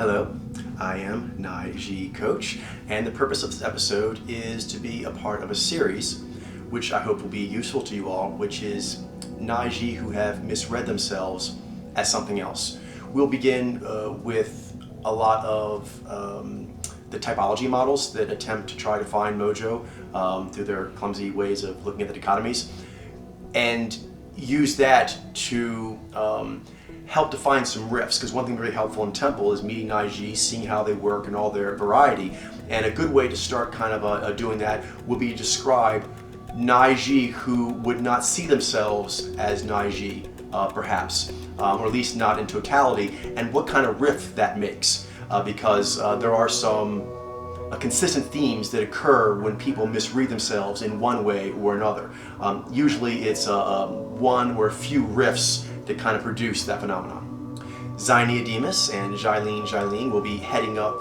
Hello, I am Xyy Coach, and the purpose of this episode is to be a part of a series which I hope will be useful to you all, which is Xyy who have misread themselves as something else. We'll begin with a lot of the typology models that attempt to try to find mojo through their clumsy ways of looking at the dichotomies, and use that to help define some riffs, because one thing really helpful in Temple is meeting Xyy, seeing how they work and all their variety. And a good way to start kind of doing that would be to describe Xyy who would not see themselves as Xyy, perhaps, or at least not in totality, and what kind of riff that makes, because there are some consistent themes that occur when people misread themselves in one way or another. Usually it's one or a few riffs that kind of produce that phenomenon. Zai'd and Jailene will be heading up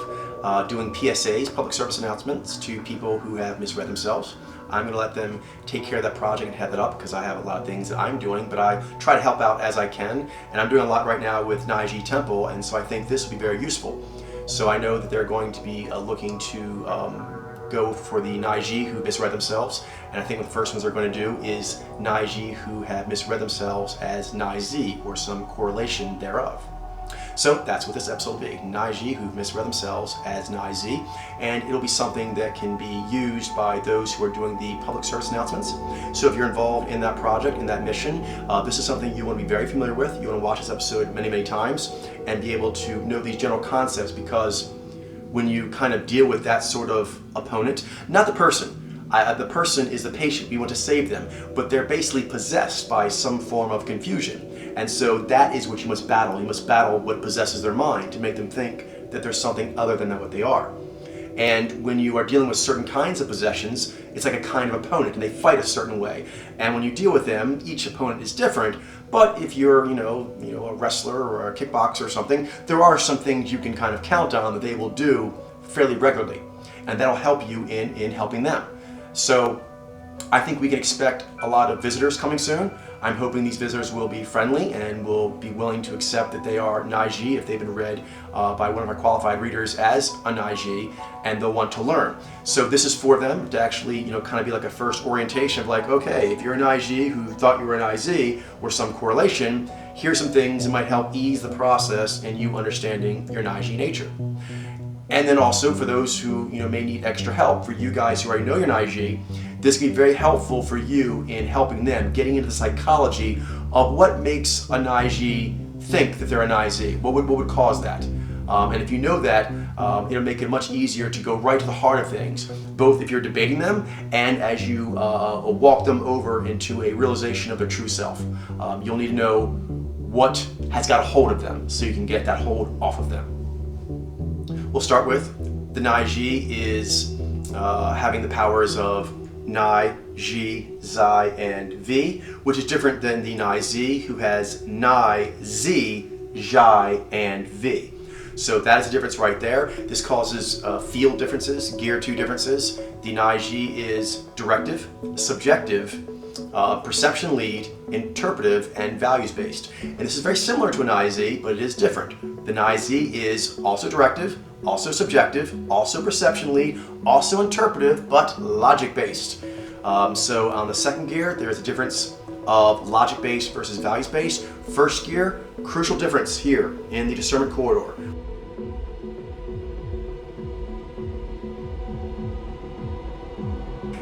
doing PSAs, public service announcements, to people who have misread themselves. I'm going to let them take care of that project and head that up because I have a lot of things that I'm doing, but I try to help out as I can, and I'm doing a lot right now with Xyy Temple, and so I think this will be very useful. So I know that they're going to be looking to go for the Xyy who misread themselves, and I think what the first ones they're going to do is Xyy who have misread themselves as Xyz, or some correlation thereof. So that's what this episode will be, Xyy who've misread themselves as Xyz, and it'll be something that can be used by those who are doing the public service announcements. So if you're involved in that project, in that mission, this is something you want to be very familiar with. You want to watch this episode many, many times and be able to know these general concepts, because when you kind of deal with that sort of opponent, not the person, the person is the patient, we want to save them, but they're basically possessed by some form of confusion. And so that is what you must battle. You must battle what possesses their mind to make them think that there's something other than what they are. And when you are dealing with certain kinds of possessions, it's like a kind of opponent, and they fight a certain way. And when you deal with them, each opponent is different. But if you're, a wrestler or a kickboxer or something, there are some things you can kind of count on that they will do fairly regularly, and that'll help you in helping them. So I think we can expect a lot of visitors coming soon. I'm hoping these visitors will be friendly and will be willing to accept that they are Xyy if they've been read by one of our qualified readers as a Xyy, and they'll want to learn. So this is for them to actually, kind of be like a first orientation of like, okay, if you're a Xyy who thought you were an Xyz or some correlation, here's some things that might help ease the process in you understanding your Xyy nature. And then also for those who may need extra help, for you guys who already know your Xyy, this can be very helpful for you in helping them getting into the psychology of what makes a Xyy think that they're a Xyz. What would cause that? And if you know that, it'll make it much easier to go right to the heart of things, both if you're debating them and as you walk them over into a realization of their true self. You'll need to know what has got a hold of them so you can get that hold off of them. We'll start with the Xyy is having the powers of Xy, Xy, Zai, and V, which is different than the Xyz who has Xy, Z, Xy, and V. So that is the difference right there. This causes field differences, gear 2 differences. The Xyy is directive, subjective, perception lead, interpretive, and values based. And this is very similar to an Xyz, but it is different. The Xyz is also directive, also subjective, also perception lead, also interpretive, but logic based. So on the second gear, there's a difference of logic based versus values based. First gear, crucial difference here in the discernment corridor.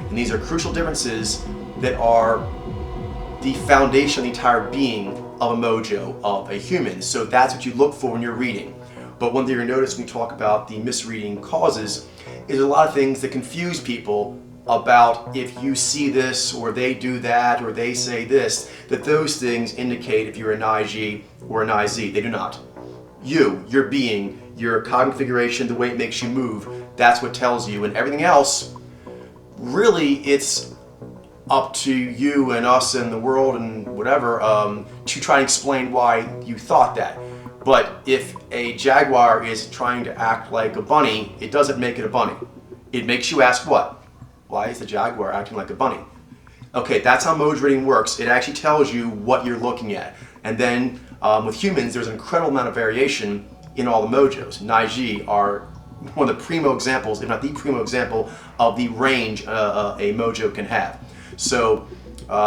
And these are crucial differences that are the foundation of the entire being of a mojo of a human. So that's what you look for when you're reading. But one thing you're going to notice when we talk about the misreading causes is a lot of things that confuse people about if you see this or they do that or they say this, that those things indicate if you're a Xyy or an Xyz. They do not. Your being, your cognitive configuration, the way it makes you move, that's what tells you. And everything else, really, it's up to you and us and the world and whatever to try and explain why you thought that. But if a jaguar is trying to act like a bunny, it doesn't make it a bunny. It makes you ask what? Why is the jaguar acting like a bunny? Okay, that's how mojo reading works. It actually tells you what you're looking at. And then with humans, there's an incredible amount of variation in all the mojos. Xyy are one of the primo examples, if not the primo example, of the range a mojo can have. So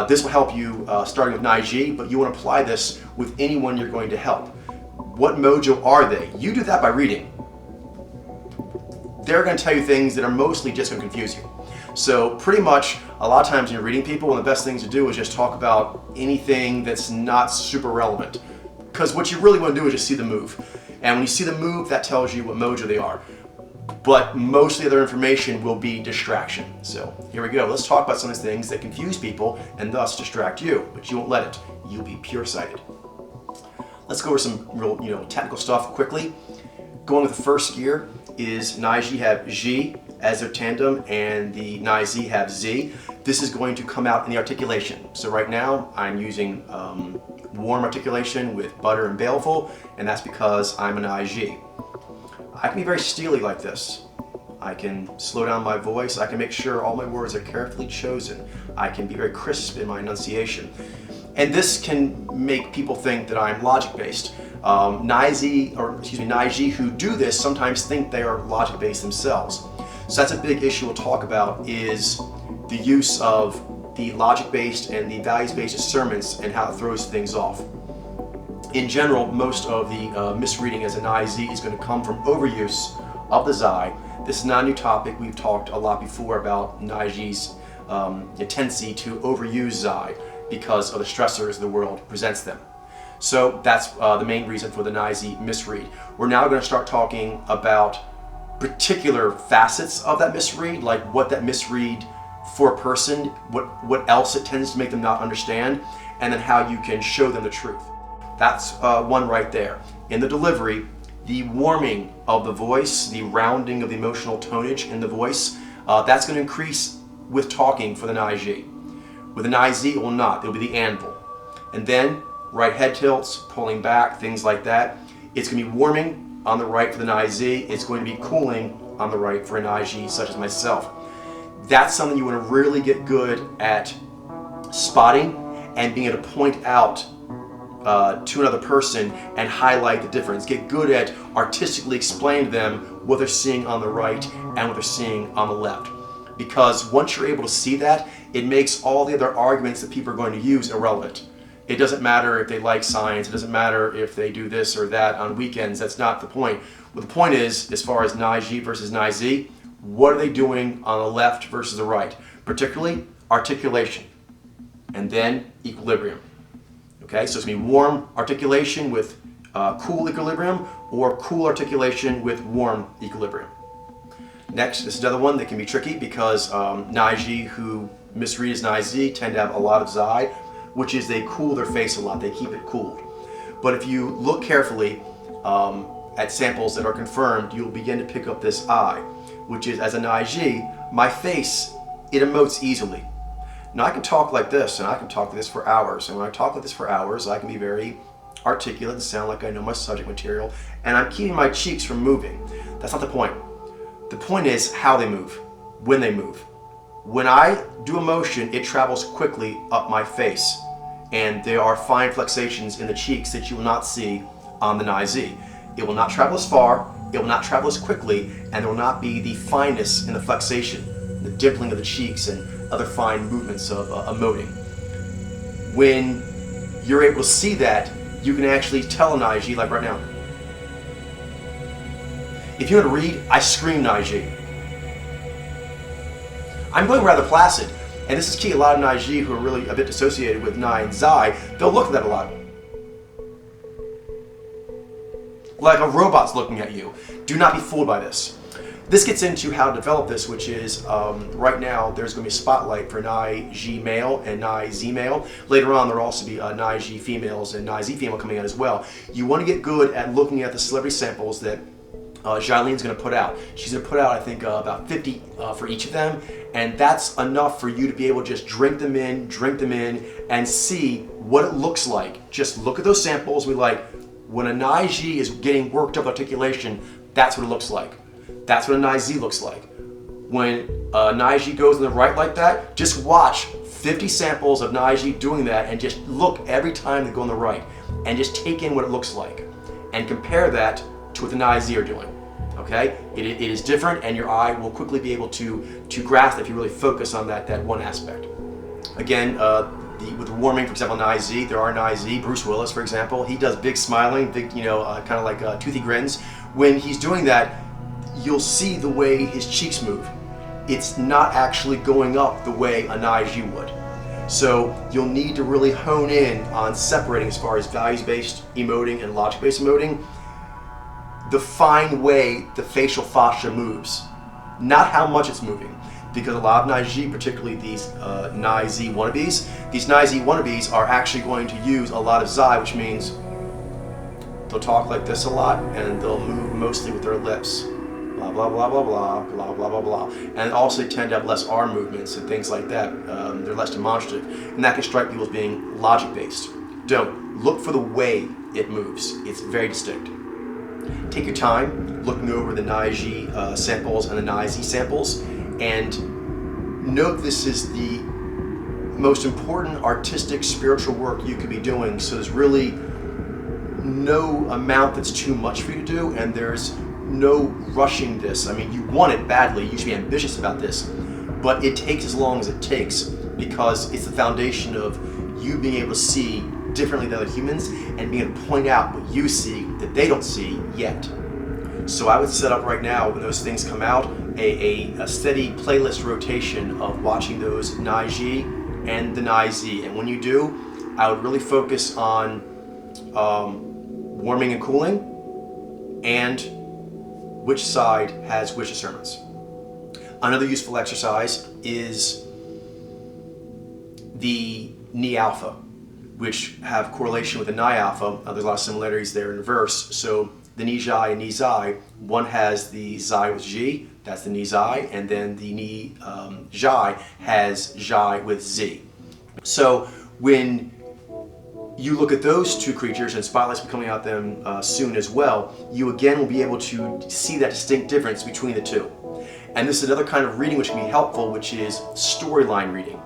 this will help you starting with Xyy, but you want to apply this with anyone you're going to help. What mojo are they? You do that by reading. They're going to tell you things that are mostly just going to confuse you. So pretty much a lot of times when you're reading people, one of the best things to do is just talk about anything that's not super relevant. Because what you really want to do is just see the move. And when you see the move, that tells you what mojo they are. But most of the other information will be distraction. So here we go. Let's talk about some of the things that confuse people and thus distract you. But you won't let it. You'll be pure-sighted. Let's go over some real, technical stuff quickly. Going with the first gear is Xyy have Xyy as their tandem, and the Xyz have Xy. This is going to come out in the articulation. So right now I'm using warm articulation with butter and baleful, and that's because I'm an Xyy. I can be very steely like this. I can slow down my voice. I can make sure all my words are carefully chosen. I can be very crisp in my enunciation. And this can make people think that I'm logic-based. Xyy who do this sometimes think they are logic-based themselves. So that's a big issue we'll talk about, is the use of the logic-based and the values-based discernments and how it throws things off. In general, most of the misreading as an Xyz is going to come from overuse of the Zai'd. This is not a new topic. We've talked a lot before about Xyz's tendency to overuse Zai'd because of the stressors the world presents them. So that's the main reason for the Xyz misread. We're now going to start talking about particular facets of that misread, like what that misread for a person, what else it tends to make them not understand, and then how you can show them the truth. That's one right there. In the delivery, the warming of the voice, the rounding of the emotional tonnage in the voice, that's going to increase with talking for the Xyz. With an Xyz, it will not. It will be the anvil. And then right head tilts, pulling back, things like that. It's going to be warming on the right for the Xyz. It's going to be cooling on the right for an Xyy such as myself. That's something you want to really get good at spotting and being able to point out to another person and highlight the difference. Get good at artistically explaining to them what they're seeing on the right and what they're seeing on the left. Because once you're able to see that, it makes all the other arguments that people are going to use irrelevant. It doesn't matter if they like science, it doesn't matter if they do this or that on weekends, that's not the point. What the point is, as far as Xyy versus Xyz, what are they doing on the left versus the right? Particularly articulation, and then equilibrium. Okay, so it's going to be warm articulation with cool equilibrium, or cool articulation with warm equilibrium. Next, this is another one that can be tricky because Xyy who misread as Xyz tend to have a lot of Zai'd, which is they cool their face a lot, they keep it cooled. But if you look carefully at samples that are confirmed, you'll begin to pick up this I, which is, as an Xyz, my face, it emotes easily. Now I can talk like this, and I can talk like this for hours, and when I talk like this for hours, I can be very articulate and sound like I know my subject material, and I'm keeping my cheeks from moving. That's not the point. The point is how they move, when they move. When I do a motion, it travels quickly up my face, and there are fine flexations in the cheeks that you will not see on the Xyz. It will not travel as far, it will not travel as quickly, and there will not be the fineness in the flexation, the dimpling of the cheeks and other fine movements of emoting. When you're able to see that, you can actually tell an Xyz, like right now. If you want to read, I scream Xyz. I'm going rather placid, and this is key. A lot of Xyz who are really a bit dissociated with Xy and Zai, they'll look at that a lot. Like a robot's looking at you. Do not be fooled by this. This gets into how to develop this, which is right now there's going to be a spotlight for Xyz male and Xyz male. Later on, there will also be Xyz females and Xyz female coming out as well. You want to get good at looking at the celebrity samples that Jailene's going to put out. She's going to put out, I think, about 50 for each of them, and that's enough for you to be able to just drink them in, and see what it looks like. Just look at those samples. We like, when a Xyz is getting worked up articulation, that's what it looks like. That's what a Xyz looks like. When a Xyz goes on the right like that, just watch 50 samples of Xyz doing that and just look every time they go on the right and just take in what it looks like and compare that to what the Xyy are doing. Okay, it is different, and your eye will quickly be able to grasp if you really focus on that one aspect. Again, with the warming, for example, Xyy, there are Xyy. Bruce Willis, for example, he does big smiling, big, kind of like toothy grins. When he's doing that, you'll see the way his cheeks move. It's not actually going up the way a Xyy would. So you'll need to really hone in on separating, as far as values-based emoting and logic-based emoting, the fine way the facial fascia moves, not how much it's moving. Because a lot of Xyy, particularly these Xyz wannabes, are actually going to use a lot of Zai'd, which means they'll talk like this a lot, and they'll move mostly with their lips. Blah, blah, blah, blah, blah, blah, blah, blah, blah. And also tend to have less arm movements and things like that. They're less demonstrative. And that can strike people as being logic-based. Don't. Look for the way it moves. It's very distinct. Take your time looking over the Xyy samples and the Xyz samples, and note this is the most important artistic, spiritual work you could be doing. So there's really no amount that's too much for you to do, and there's no rushing this. I mean, you want it badly, you should be ambitious about this, but it takes as long as it takes, because it's the foundation of you being able to see differently than other humans and being able to point out what you see that they don't see yet. So I would set up right now, when those things come out, a steady playlist rotation of watching those Xyy and the Xyz. And when you do, I would really focus on warming and cooling, and which side has which discernments. Another useful exercise is the Ni alpha, which have correlation with the Ni alpha. There's a lot of similarities there in reverse. So the Ni Xyy and Ni Xyy, one has the Xyy with Xi, that's the Ni Xyy, and then the Ni Xyy has Xyy with Z. So when you look at those two creatures, and Spotlight's coming out them soon as well, you again will be able to see that distinct difference between the two. And this is another kind of reading which can be helpful, which is storyline reading.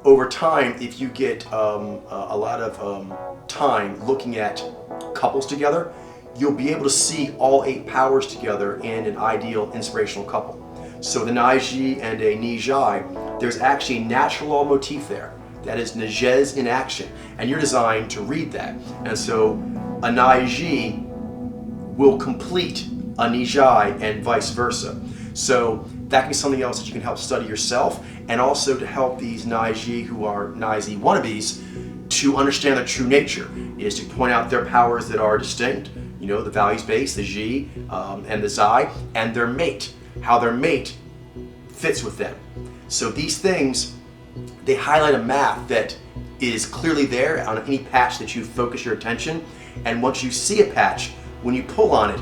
Over time, if you get a lot of time looking at couples together, you'll be able to see all 8 powers together in an ideal inspirational couple. So the Xyy and a Ni Xyy, there's actually a natural law motif there. That is Nejez in action, and you're designed to read that. And so a Xyy will complete a Ni Xyy and vice versa. So that can be something else that you can help study yourself, and also to help these Xyy who are Xyz wannabes to understand their true nature, is to point out their powers that are distinct, the values-based, the Xi and the Zai, and their mate, how their mate fits with them. So these things, they highlight a map that is clearly there on any patch that you focus your attention, and once you see a patch, when you pull on it,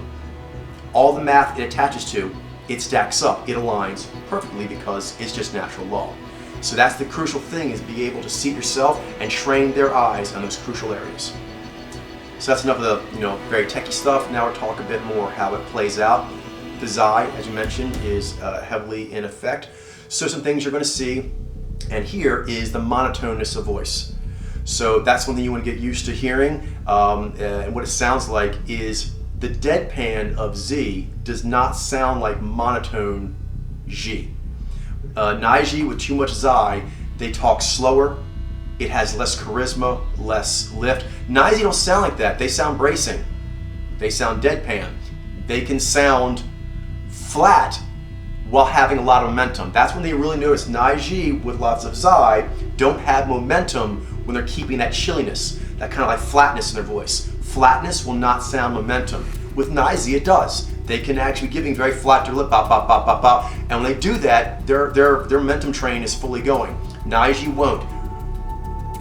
all the math it attaches to, it stacks up, it aligns perfectly, because it's just natural law. So that's the crucial thing, is be able to see yourself and train their eyes on those crucial areas. So that's enough of the very techie stuff. Now we'll talk a bit more how it plays out. The Zai, as you mentioned, is heavily in effect. So some things you're going to see, and here is the monotoneness of voice. So that's one thing you want to get used to hearing, and what it sounds like is the deadpan of Xyy does not sound like monotone Xyy. Xyy with too much Zai, they talk slower, it has less charisma, less lift. Xyz don't sound like that. They sound bracing. They sound deadpan. They can sound flat while having a lot of momentum. That's when they really notice Xyz with lots of Zai don't have momentum when they're keeping that chilliness, that kind of like flatness in their voice. Flatness will not sound momentum. With Xyz it does. They can actually be giving very flat to lip, bop, bop, bop, bop, bop. And when they do that, their momentum train is fully going. Xyz won't.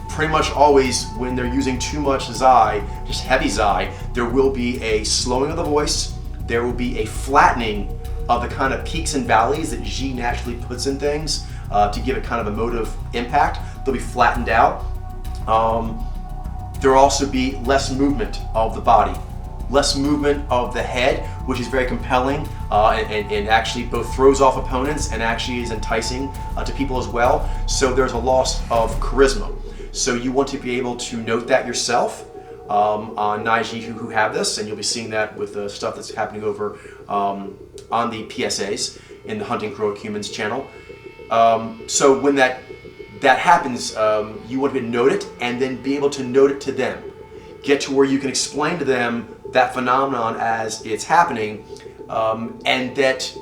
Pretty much always when they're using too much Zai, just heavy Zai, there will be a slowing of the voice, there will be a flattening of the kind of peaks and valleys that Xyy naturally puts in things to give it kind of emotive impact. They'll be flattened out. There will also be less movement of the body, less movement of the head, which is very compelling and actually both throws off opponents and actually is enticing to people as well. So there's a loss of charisma. So you want to be able to note that yourself, on Xyy who have this, and you'll be seeing that with the stuff that's happening over on the PSAs in the Hunting Heroic Humans channel. So when that happens, you want to note it and then be able to note it to them. Get to where you can explain to them that phenomenon as it's happening, and that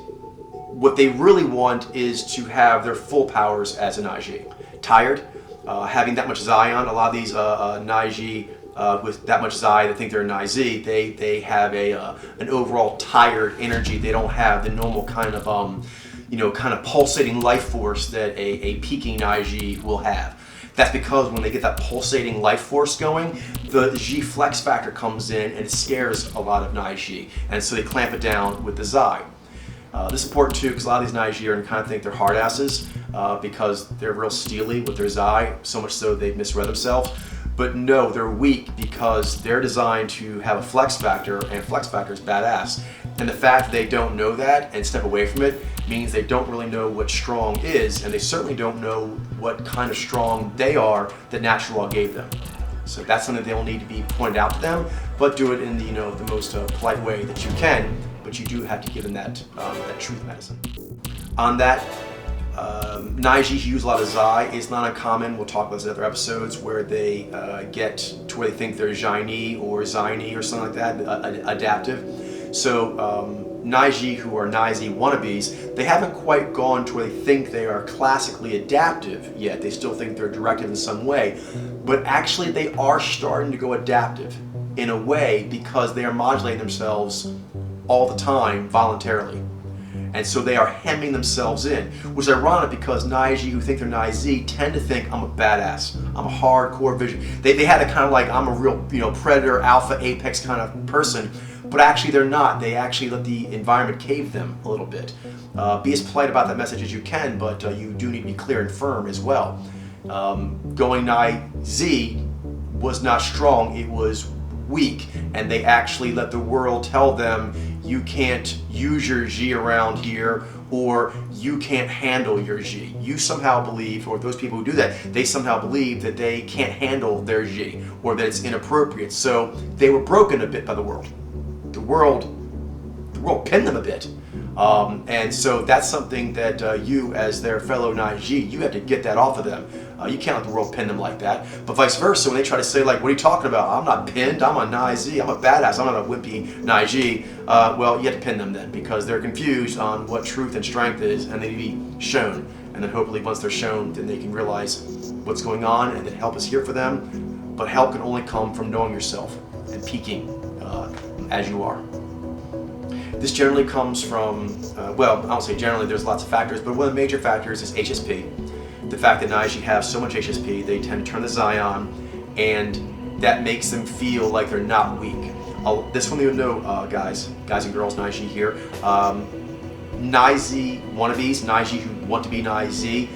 what they really want is to have their full powers as an Xyy. Tired, having that much Xyy on. A lot of these Xyy with that much Xyy that think they're an Xyy, they have an overall tired energy. They don't have the normal kind of kind of pulsating life force that a peaking Xyy will have. That's because when they get that pulsating life force going, the Xyy flex factor comes in and it scares a lot of Xyy, and so they clamp it down with the Xyy. This is important too because a lot of these Xyy are kind of think they're hard asses because they're real steely with their Xyy, so much so they've misread themselves. But no, they're weak because they're designed to have a flex factor, and flex factor is badass. And the fact that they don't know that and step away from it means they don't really know what strong is, and they certainly don't know what kind of strong they are that natural law gave them. So that's something they'll need to be pointed out to them, but do it in the the most polite way that you can. But you do have to give them that truth medicine. On that, Xyy who use a lot of Xyy. It's not uncommon, we'll talk about this in other episodes, where they get to where they think they're Xyni or Xyni or something like that, adaptive. So Xyy who are Xyz wannabes, they haven't quite gone to where they think they are classically adaptive yet. They still think they're directive in some way, but actually they are starting to go adaptive in a way because they are modulating themselves all the time voluntarily. And so they are hemming themselves in, which is ironic because Xyy who think they're Xyz tend to think I'm a badass, I'm a hardcore vision. They had a kind of like I'm a real predator, alpha, apex kind of person, but actually they're not. They actually let the environment cave them a little bit. Be as polite about that message as you can, but you do need to be clear and firm as well. Going Xyz was not strong, it was weak, and they actually let the world tell them you can't use your Xyy around here, or you can't handle your Xyy. You somehow believe, or those people who do that, they somehow believe that they can't handle their Xyy, or that it's inappropriate. So they were broken a bit by the world. The world pinned them a bit. And so that's something that you, as their fellow Xyy, you have to get that off of them. You can't let the world pin them like that. But vice versa, when they try to say, like, what are you talking about? I'm not pinned, I'm a Xyz, I'm a badass, I'm not a wimpy Xyy. Well, you have to pin them then, because they're confused on what truth and strength is, and they need to be shown. And then hopefully once they're shown, then they can realize what's going on, and that help is here for them. But help can only come from knowing yourself and peaking as you are. This generally comes from, well, I don't say generally, there's lots of factors, but one of the major factors is HSP. The fact that Xyy have so much HSP, they tend to turn the Xyy on, and that makes them feel like they're not weak. This one you know, guys and girls, Xyy here. Xyz wannabes, Xyy who want to be Xyz,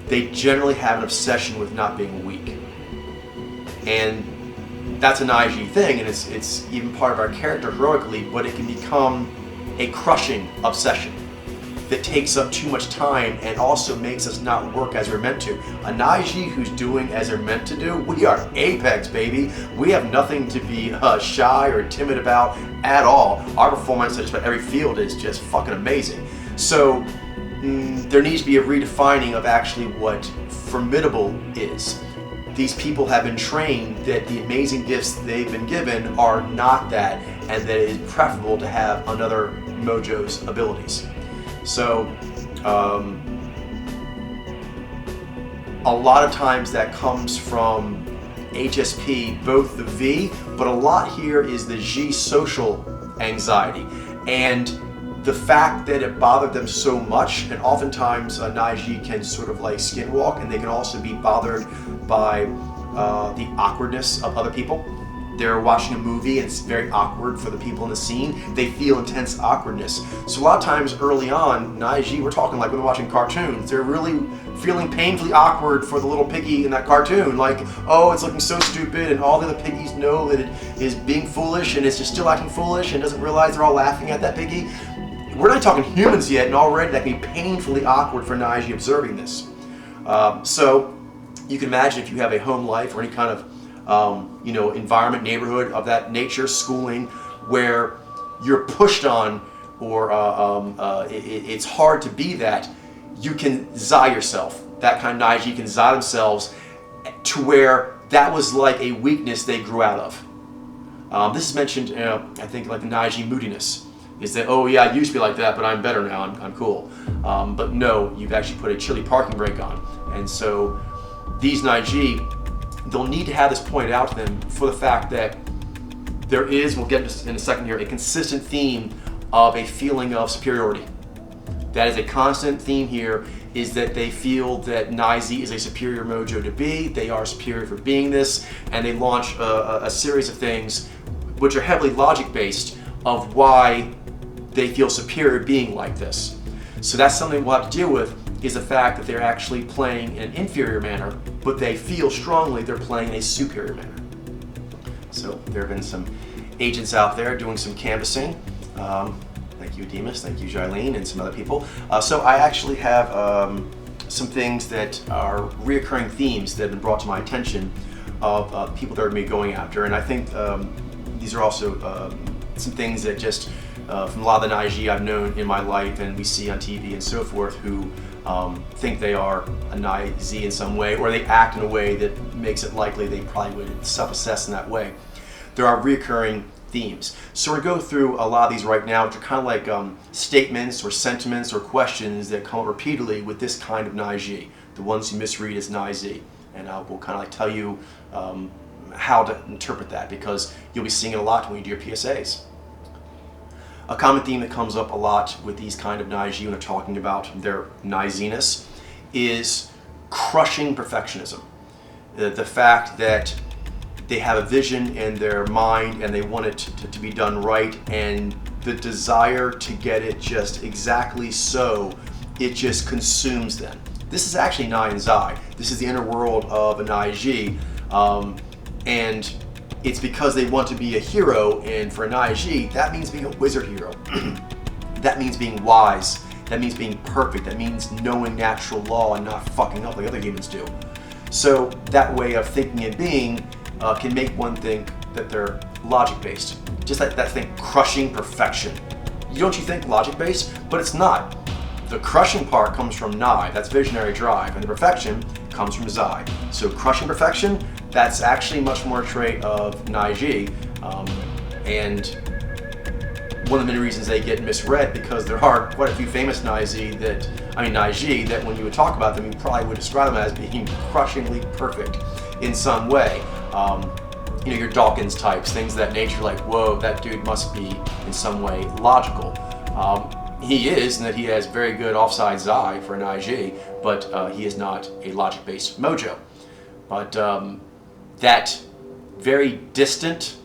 they generally have an obsession with not being weak. And that's a Xyy thing, and it's even part of our character heroically, but it can become a crushing obsession that takes up too much time and also makes us not work as we're meant to. A Xyy who's doing as they're meant to do, we are apex, baby. We have nothing to be shy or timid about at all. Our performance at just about every field is just fucking amazing. So there needs to be a redefining of actually what formidable is. These people have been trained that the amazing gifts they've been given are not that, and that it is preferable to have another mojo's abilities. So, a lot of times that comes from HSP, both the V, but a lot here is the Xyy social anxiety. And the fact that it bothered them so much, and oftentimes a Xyy can sort of like skinwalk, and they can also be bothered by the awkwardness of other people. They're watching a movie and it's very awkward for the people in the scene. They feel intense awkwardness. So a lot of times early on, Xyy, we're talking like when they're watching cartoons, they're really feeling painfully awkward for the little piggy in that cartoon. Like, oh, it's looking so stupid, and all the other piggies know that it is being foolish, and it's just still acting foolish and doesn't realize they're all laughing at that piggy. We're not talking humans yet, and already that can be painfully awkward for Xyy observing this. So you can imagine if you have a home life or any kind of environment, neighborhood of that nature, schooling, where you're pushed on, or it's hard to be that, you can Xyy yourself. That kind of Xyy can Xyy themselves to where that was like a weakness they grew out of. This is mentioned, I think, like the Xyy moodiness. Is that, oh yeah, I used to be like that, but I'm better now, I'm cool. But no, you've actually put a chilly parking brake on. And so these Xyy, they'll need to have this pointed out to them for the fact that there is, we'll get into in a second here, a consistent theme of a feeling of superiority. That is a constant theme here, is that they feel that Xyy is a superior mojo to be, they are superior for being this, and they launch a series of things which are heavily logic-based of why they feel superior being like this. So that's something we'll have to deal with, is the fact that they're actually playing in an inferior manner, but they feel strongly they're playing in a superior manner. So there have been some agents out there doing some canvassing. Thank you, Demas, thank you, Jailene, and some other people. So I actually have some things that are reoccurring themes that have been brought to my attention of people that are going to be going after. And I think these are also some things that just from a lot of the Xyy I've known in my life and we see on TV and so forth, who think they are a Xyy in some way, or they act in a way that makes it likely they probably would self-assess in that way. There are reoccurring themes. So we're going to go through a lot of these right now, which are kind of like statements or sentiments or questions that come up repeatedly with this kind of Xyy, the ones you misread as Xyy. And I will kind of like tell you how to interpret that, because you'll be seeing it a lot when you do your PSAs. A common theme that comes up a lot with these kind of Xyy when they're talking about their Xyiness is crushing perfectionism. The fact that they have a vision in their mind and they want it to be done right, and the desire to get it just exactly so, it just consumes them. This is actually Xyy and Zai. This is the inner world of a Xyy, and it's because they want to be a hero, and for a Xyy, that means being a wizard hero. That means being wise. That means being perfect. That means knowing natural law and not fucking up like other humans do. So that way of thinking and being can make one think that they're logic-based. Just like that thing, crushing perfection. Don't you think logic-based? But it's not. The crushing part comes from Xyy, that's visionary drive, and the perfection comes from Zai. So crushing perfection, that's actually much more a trait of Xyy, and one of the many reasons they get misread, because there are quite a few famous Xyy that when you would talk about them, you probably would describe them as being crushingly perfect in some way. Your Dawkins types, things of that nature, like, whoa, that dude must be in some way logical. He is, in that he has very good offside Xyy for an Xyy, but he is not a logic-based mojo. But that very distant,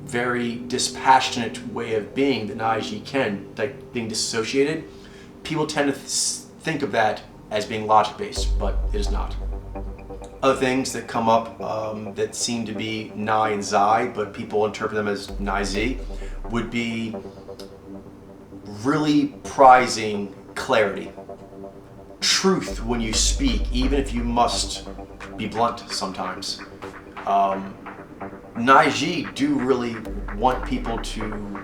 very dispassionate way of being that Xyy can, like being disassociated, people tend to think of that as being logic-based, but it is not. Other things that come up that seem to be Xyy and Zai, but people interpret them as Xyy, would be really prizing clarity. Truth when you speak, even if you must be blunt sometimes. Xyy do really want people to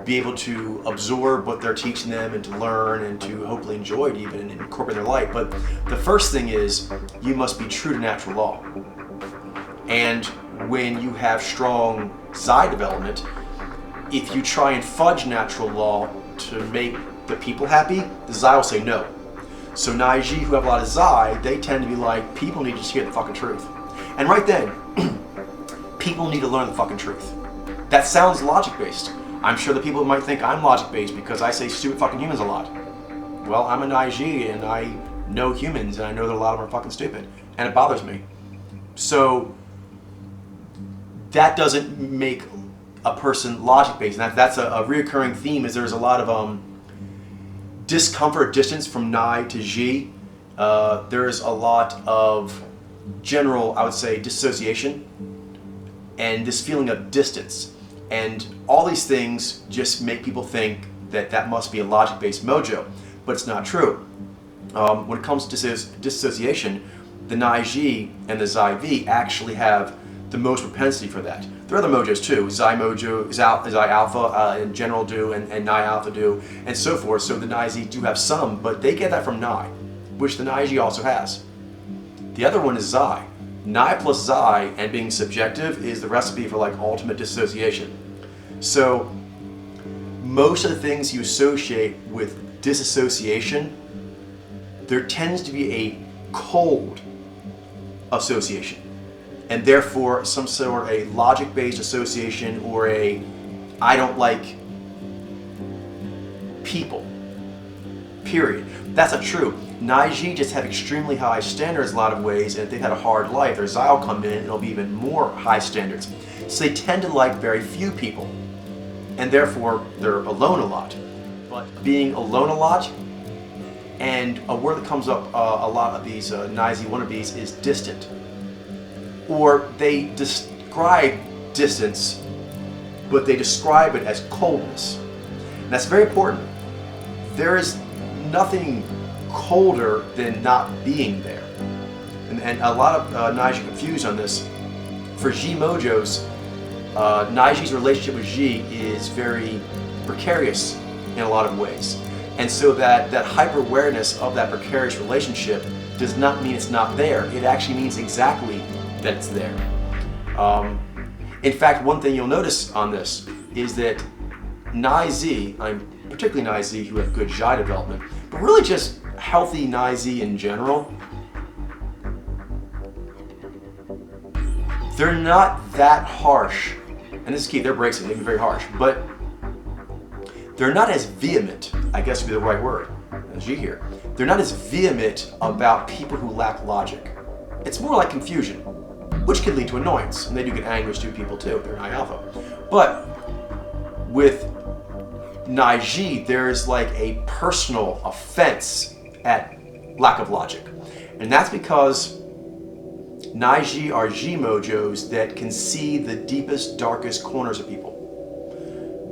be able to absorb what they're teaching them and to learn and to hopefully enjoy it even and incorporate their life. But the first thing is you must be true to natural law. And when you have strong Zai development, if you try and fudge natural law to make the people happy, the Zai will say no. So Xyy who have a lot of Zai, they tend to be like, people need to just hear the fucking truth. And right then, people need to learn the fucking truth. That sounds logic-based. I'm sure the people might think I'm logic-based because I say stupid fucking humans a lot. Well, I'm an Xyy and I know humans and I know that a lot of them are fucking stupid. And it bothers me. So that doesn't make a person logic-based. And that's a reoccurring theme, is there's a lot of discomfort, distance from Xyy to Xyy. There's a lot of general, I would say, dissociation and this feeling of distance. And all these things just make people think that that must be a logic-based mojo, but it's not true. When it comes to dissociation, the Xyy and the Xyv actually have the most propensity for that. There are other mojos too. Zai'd Alpha in general do, and Xyy Alpha do, and so forth. So the Xyz do have some, but they get that from Xyy, which the Xyz also has. The other one is Xyy. Xyy plus Xyy and being subjective is the recipe for like ultimate dissociation. So most of the things you associate with disassociation, there tends to be a cold association, and therefore some sort of a logic-based association or a I don't like people, period. That's not true. Xyz just have extremely high standards in a lot of ways, and if they've had a hard life, their Xyy will come in and it'll be even more high standards. So they tend to like very few people, and therefore they're alone a lot. But being alone a lot, and a word that comes up a lot of these Xyz wannabes is distant. Or they describe distance, but they describe it as coldness. And that's very important. There is nothing colder than not being there. And a lot of Xyz are confused on this. For Xyy mojos, Xyz's relationship with Xyy is very precarious in a lot of ways. And so that hyper-awareness of that precarious relationship does not mean it's not there. It actually means exactly that it's there. In fact, one thing you'll notice on this is that Xyz, particularly Xyz who have good Xyy development, but really just healthy Xyz in general, they're not that harsh. And this is key, they're bracing, they can be very harsh, but they're not as vehement, I guess would be the right word, as you hear. They're not as vehement about people who lack logic. It's more like confusion, which could lead to annoyance, and they do get angry to people too, they're Xyy Alpha. But with Xyz, there's like a personal offense at lack of logic. And that's because Xyz are Xyy mojos that can see the deepest, darkest corners of people.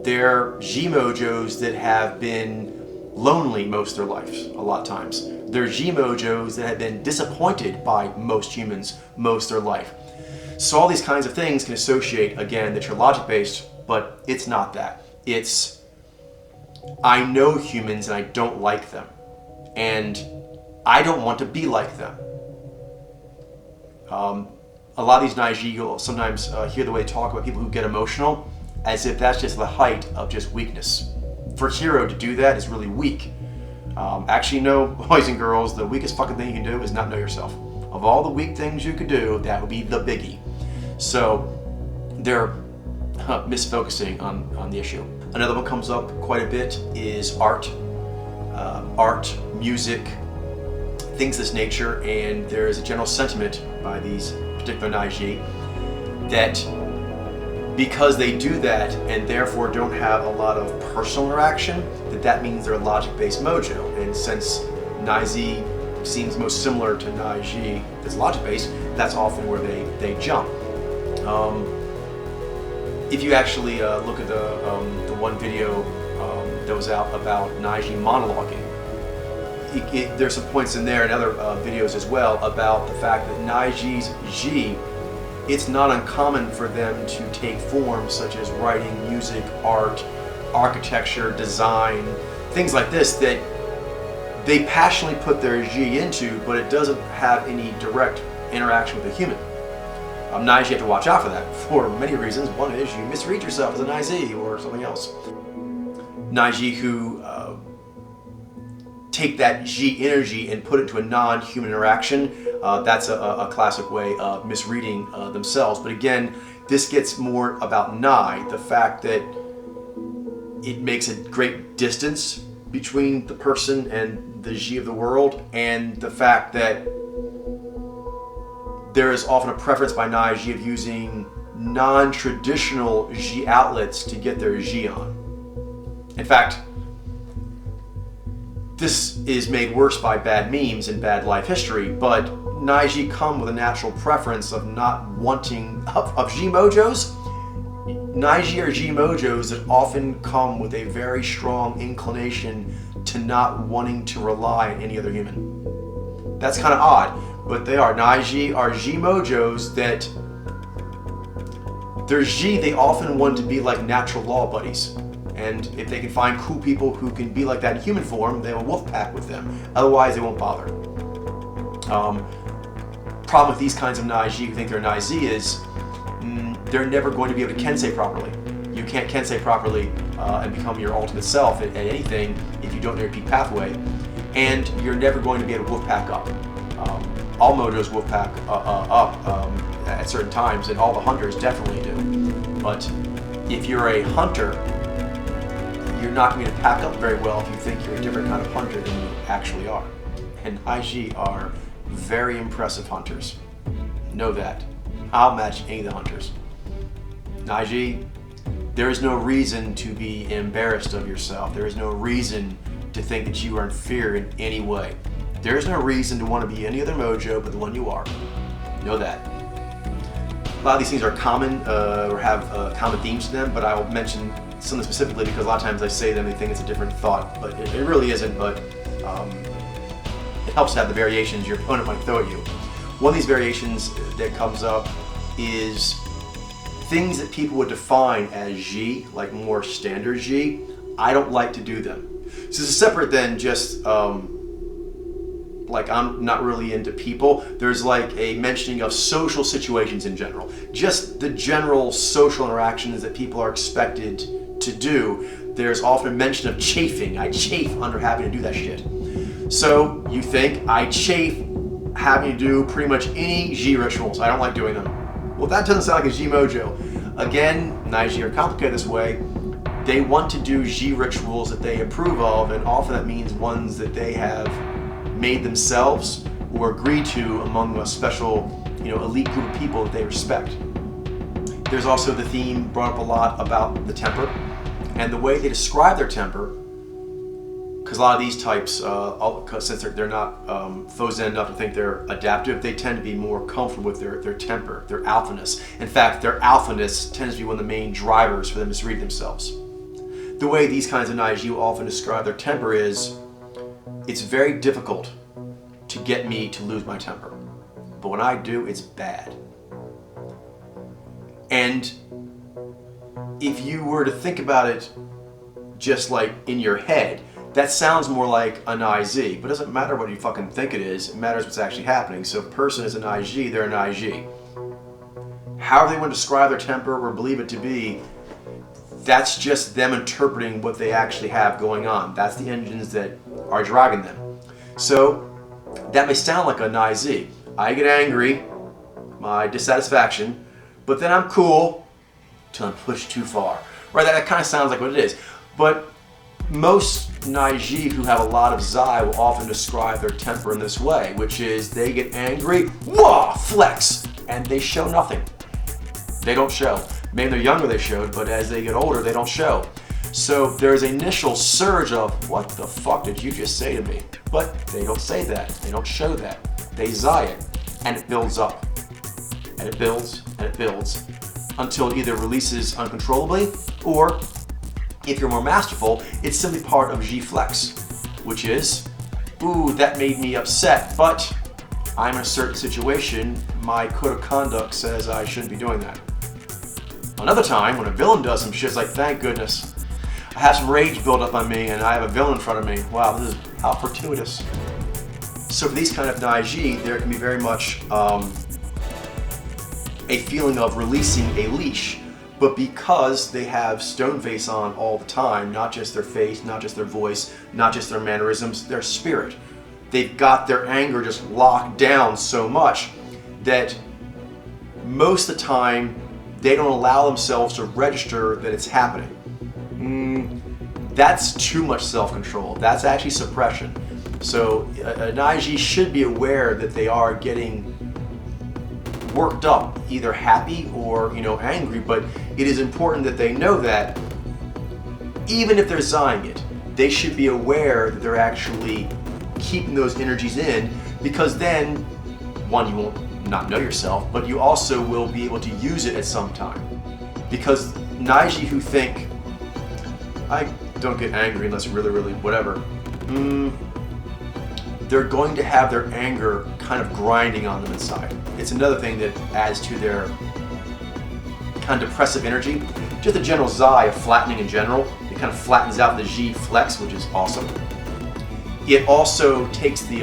They're Xyy mojos that have been lonely most of their lives, a lot of times. They're Xyy mojos that have been disappointed by most humans most of their life. So all these kinds of things can associate, again, that you're logic-based, but it's not that. It's, I know humans and I don't like them, and I don't want to be like them. A lot of these Xyz, you'll sometimes hear the way they talk about people who get emotional as if that's just the height of just weakness. For a hero to do that is really weak. Actually, no, boys and girls, the weakest fucking thing you can do is not know yourself. Of all the weak things you could do, that would be the biggie. So they're misfocusing on the issue. Another one comes up quite a bit is art. Art, music, things of this nature, and there is a general sentiment by these particular Xyz that because they do that and therefore don't have a lot of personal interaction, that means they're a logic-based mojo. And since Xyz seems most similar to Xyz that's logic-based, that's often where they jump. If you actually look at the one video that was out about Xyz monologuing, there's some points in there and other videos as well about the fact that Xyz's Xyy, it's not uncommon for them to take forms such as writing, music, art, architecture, design, things like this that they passionately put their Xyy into, but it doesn't have any direct interaction with a human. Xyz, you have to watch out for that for many reasons. One is you misread yourself as a Xyz or something else. Xyz who take that Xyy energy and put it into a non-human interaction, that's a classic way of misreading themselves. But again, this gets more about Xyy, the fact that it makes a great distance between the person and the Xyy of the world, and the fact that there is often a preference by Xyz of using non-traditional Xyy outlets to get their Xyy on. In fact, this is made worse by bad memes and bad life history, but Xyz come with a natural preference of not wanting, of Xyy mojos. Xyz are Xyy mojos that often come with a very strong inclination to not wanting to rely on any other human. That's kind of odd, but they are. Xyz are Xyy mojos that They're Xyy, they often want to be like natural law buddies. And if they can find cool people who can be like that in human form, they will wolf pack with them. Otherwise, they won't bother. Problem with these kinds of Xyy who think they're Xyy is they're never going to be able to kensei properly. You can't kensei properly and become your ultimate self at anything if you don't know your peak pathway. And you're never going to be able to wolf pack up. All mojos wolf pack up at certain times, and all the hunters definitely do. But if you're a hunter, you're not going to pack up very well if you think you're a different kind of hunter than you actually are. And Xyy are very impressive hunters. Know that. I'll match any of the hunters. Xyy, there is no reason to be embarrassed of yourself. There is no reason to think that you are inferior in any way. There is no reason to want to be any other mojo but the one you are. Know that. A lot of these things are common or have common themes to them, but I will mention something specifically because a lot of times I say them, they think it's a different thought, but it really isn't, but it helps to have the variations your opponent might throw at you. One of these variations that comes up is things that people would define as Xyy, like more standard Xyy. I don't like to do them. So this is separate than just like I'm not really into people. There's like a mentioning of social situations in general. Just the general social interactions that people are expected to do. There's often a mention of chafing. I chafe under having to do that shit. So you think I chafe having to do pretty much any Xyy rituals. I don't like doing them. Well, that doesn't sound like a Xyy mojo. Again, Xyy are complicated this way. They want to do Xyy rituals that they approve of, and often that means ones that they have made themselves or agreed to among a special, elite group of people that they respect. There's also the theme brought up a lot about the temper and the way they describe their temper, because a lot of these types, since they're not Thozen enough to think they're adaptive, they tend to be more comfortable with their temper, their alphaness. In fact, their alphaness tends to be one of the main drivers for them to misread themselves. The way these kinds of Xyy often describe their temper is, it's very difficult to get me to lose my temper. But when I do, it's bad. And if you were to think about it just like in your head, that sounds more like an Xyy, but it doesn't matter what you fucking think it is, it matters what's actually happening. So if a person is an Xyy, they're an Xyy. However they want to describe their temper or believe it to be, that's just them interpreting what they actually have going on. That's the engines that are driving them. So that may sound like a Xyy. I get angry, my dissatisfaction, but then I'm cool till I'm pushed too far. Right, that kind of sounds like what it is. But most Xyy who have a lot of Zai'd will often describe their temper in this way, which is they get angry, whoa, flex, and they show nothing. They don't show. Maybe they're younger they showed, but as they get older, they don't show. So there's an initial surge of, what the fuck did you just say to me? But they don't say that. They don't show that. They Zai'd it, and it builds up. And it builds, and it builds, until it either releases uncontrollably, or if you're more masterful, it's simply part of Xyy flex, which is, ooh, that made me upset, but I'm in a certain situation, my code of conduct says I shouldn't be doing that. Another time, when a villain does some shit, it's like, thank goodness. I have some rage built up on me and I have a villain in front of me. Wow, this is how fortuitous. So for these kind of Xyy, there can be very much a feeling of releasing a leash, but because they have stone face on all the time, not just their face, not just their voice, not just their mannerisms, their spirit. They've got their anger just locked down so much that most of the time they don't allow themselves to register that it's happening. That's too much self-control. That's actually suppression. So an Xyy should be aware that they are getting worked up, either happy or angry, but it is important that they know that even if they're Zai'ing it, they should be aware that they're actually keeping those energies in, because then, one, you won't not know yourself, but you also will be able to use it at some time. Because Xyy who think, I don't get angry unless really whatever, they're going to have their anger kind of grinding on them inside. It's another thing that adds to their kind of depressive energy. Just a general Xyy of flattening in general. It kind of flattens out the Xyy flex, which is awesome. It also takes the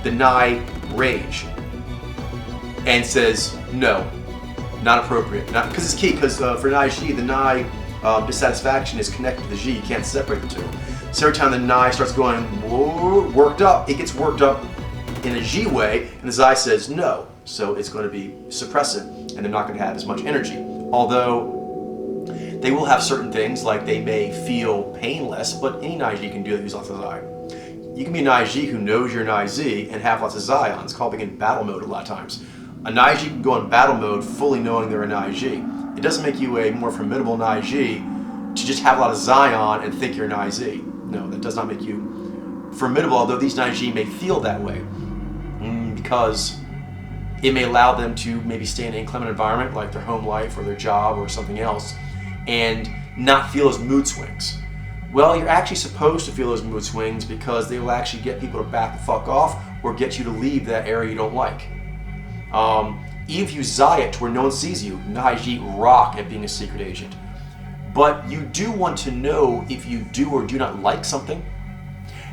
Xyy rage and says no, not appropriate. Because it's key. Because for Xyy, the Xyy dissatisfaction is connected to the Xyy. You can't separate the two. So every time the Xyy starts going worked up, it gets worked up in a Xyy way, and the Xyy says no. So it's going to be suppressive, and they're not going to have as much energy. Although they will have certain things, like they may feel painless, but any Xyy can do that, use lots of Xyy. You can be a Xyy who knows you're Xyy and have lots of Xyy on. It's called being in battle mode a lot of times. A Xyy can go in battle mode fully knowing they're a Xyy. It doesn't make you a more formidable Xyy to just have a lot of Xyy on and think you're a Xyy. No, that does not make you formidable, although these Xyy may feel that way. Because it may allow them to maybe stay in an inclement environment like their home life or their job or something else and not feel those mood swings. Well, you're actually supposed to feel those mood swings because they will actually get people to back the fuck off or get you to leave that area you don't like. Even if you Xyy it to where no one sees you, Xyy rock at being a secret agent. But you do want to know if you do or do not like something.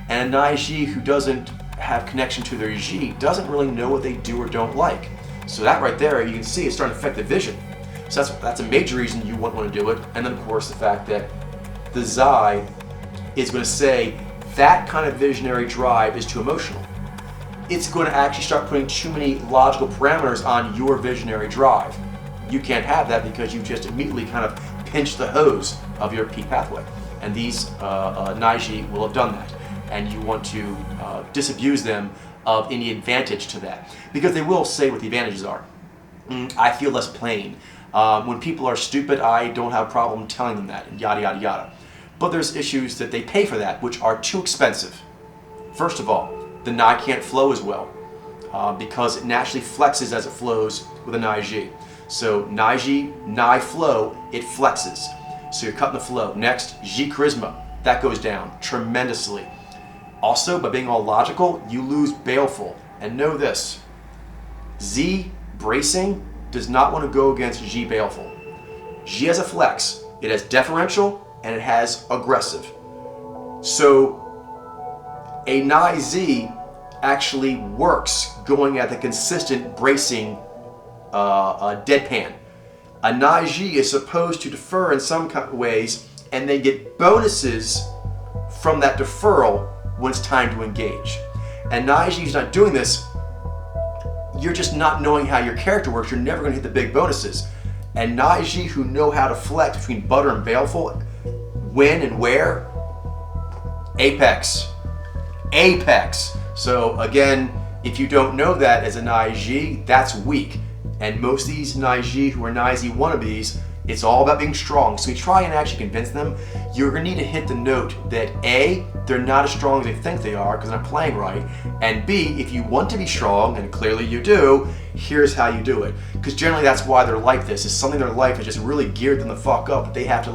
And a Xyy who doesn't have connection to their Xyy doesn't really know what they do or don't like. So that right there, you can see it's starting to affect the vision. So that's a major reason you wouldn't want to do it. And then of course the fact that the Xyy is going to say that kind of visionary drive is too emotional. It's going to actually start putting too many logical parameters on your visionary drive. You can't have that because you just immediately kind of pinch the hose of your peak pathway. And these Xyy will have done that. And you want to disabuse them of any advantage to that. Because they will say what the advantages are. I feel less pain. When people are stupid, I don't have a problem telling them that, and yada yada yada. But there's issues that they pay for that, which are too expensive. First of all, the Xyy can't flow as well because it naturally flexes as it flows with a Xyy. So Xyy flow, it flexes. So you're cutting the flow. Next, Xyy charisma, that goes down tremendously. Also, by being all logical, you lose baleful. And know this, Xyy bracing does not want to go against Xyy baleful. Xyy has a flex, it has deferential, and it has aggressive. So a Xyy actually works going at the consistent bracing deadpan. A Xyy is supposed to defer in some ways, and they get bonuses from that deferral when it's time to engage. And Xyy is not doing this, you're just not knowing how your character works, you're never going to hit the big bonuses. And Xyy who know how to flex between butter and baleful, when and where, apex. Apex. So again, if you don't know that as a Xyy, that's weak. And most of these Xyy who are Xyy wannabes, it's all about being strong. So we try and actually convince them, you're going to need to hit the note that A, they're not as strong as they think they are because they're not playing right, and B, if you want to be strong, and clearly you do, here's how you do it. Because generally that's why they're like this, is something in their life is just really geared them the fuck up, that they have to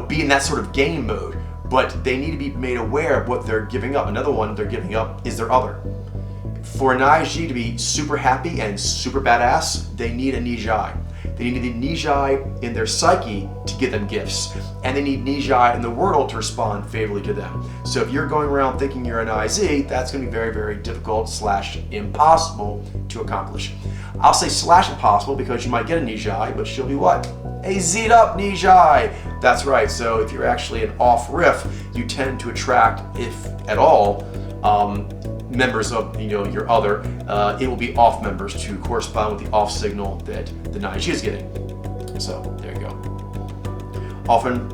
be in that sort of game mode, but they need to be made aware of what they're giving up. Another one they're giving up is their other. For an Xyy to be super happy and super badass, they need a Xyy. They need the Xyy in their psyche to give them gifts, and they need Xyy in the world to respond favorably to them. So if you're going around thinking you're an Xyy, that's going to be very, very difficult / impossible to accomplish. I'll say / impossible because you might get a Xyy, but she'll be what? A Z'd up Xyy. That's right. So if you're actually an off riff, you tend to attract, if at all, members of your other. It will be off members to correspond with the off signal that the Xyy is getting. So there you go. Often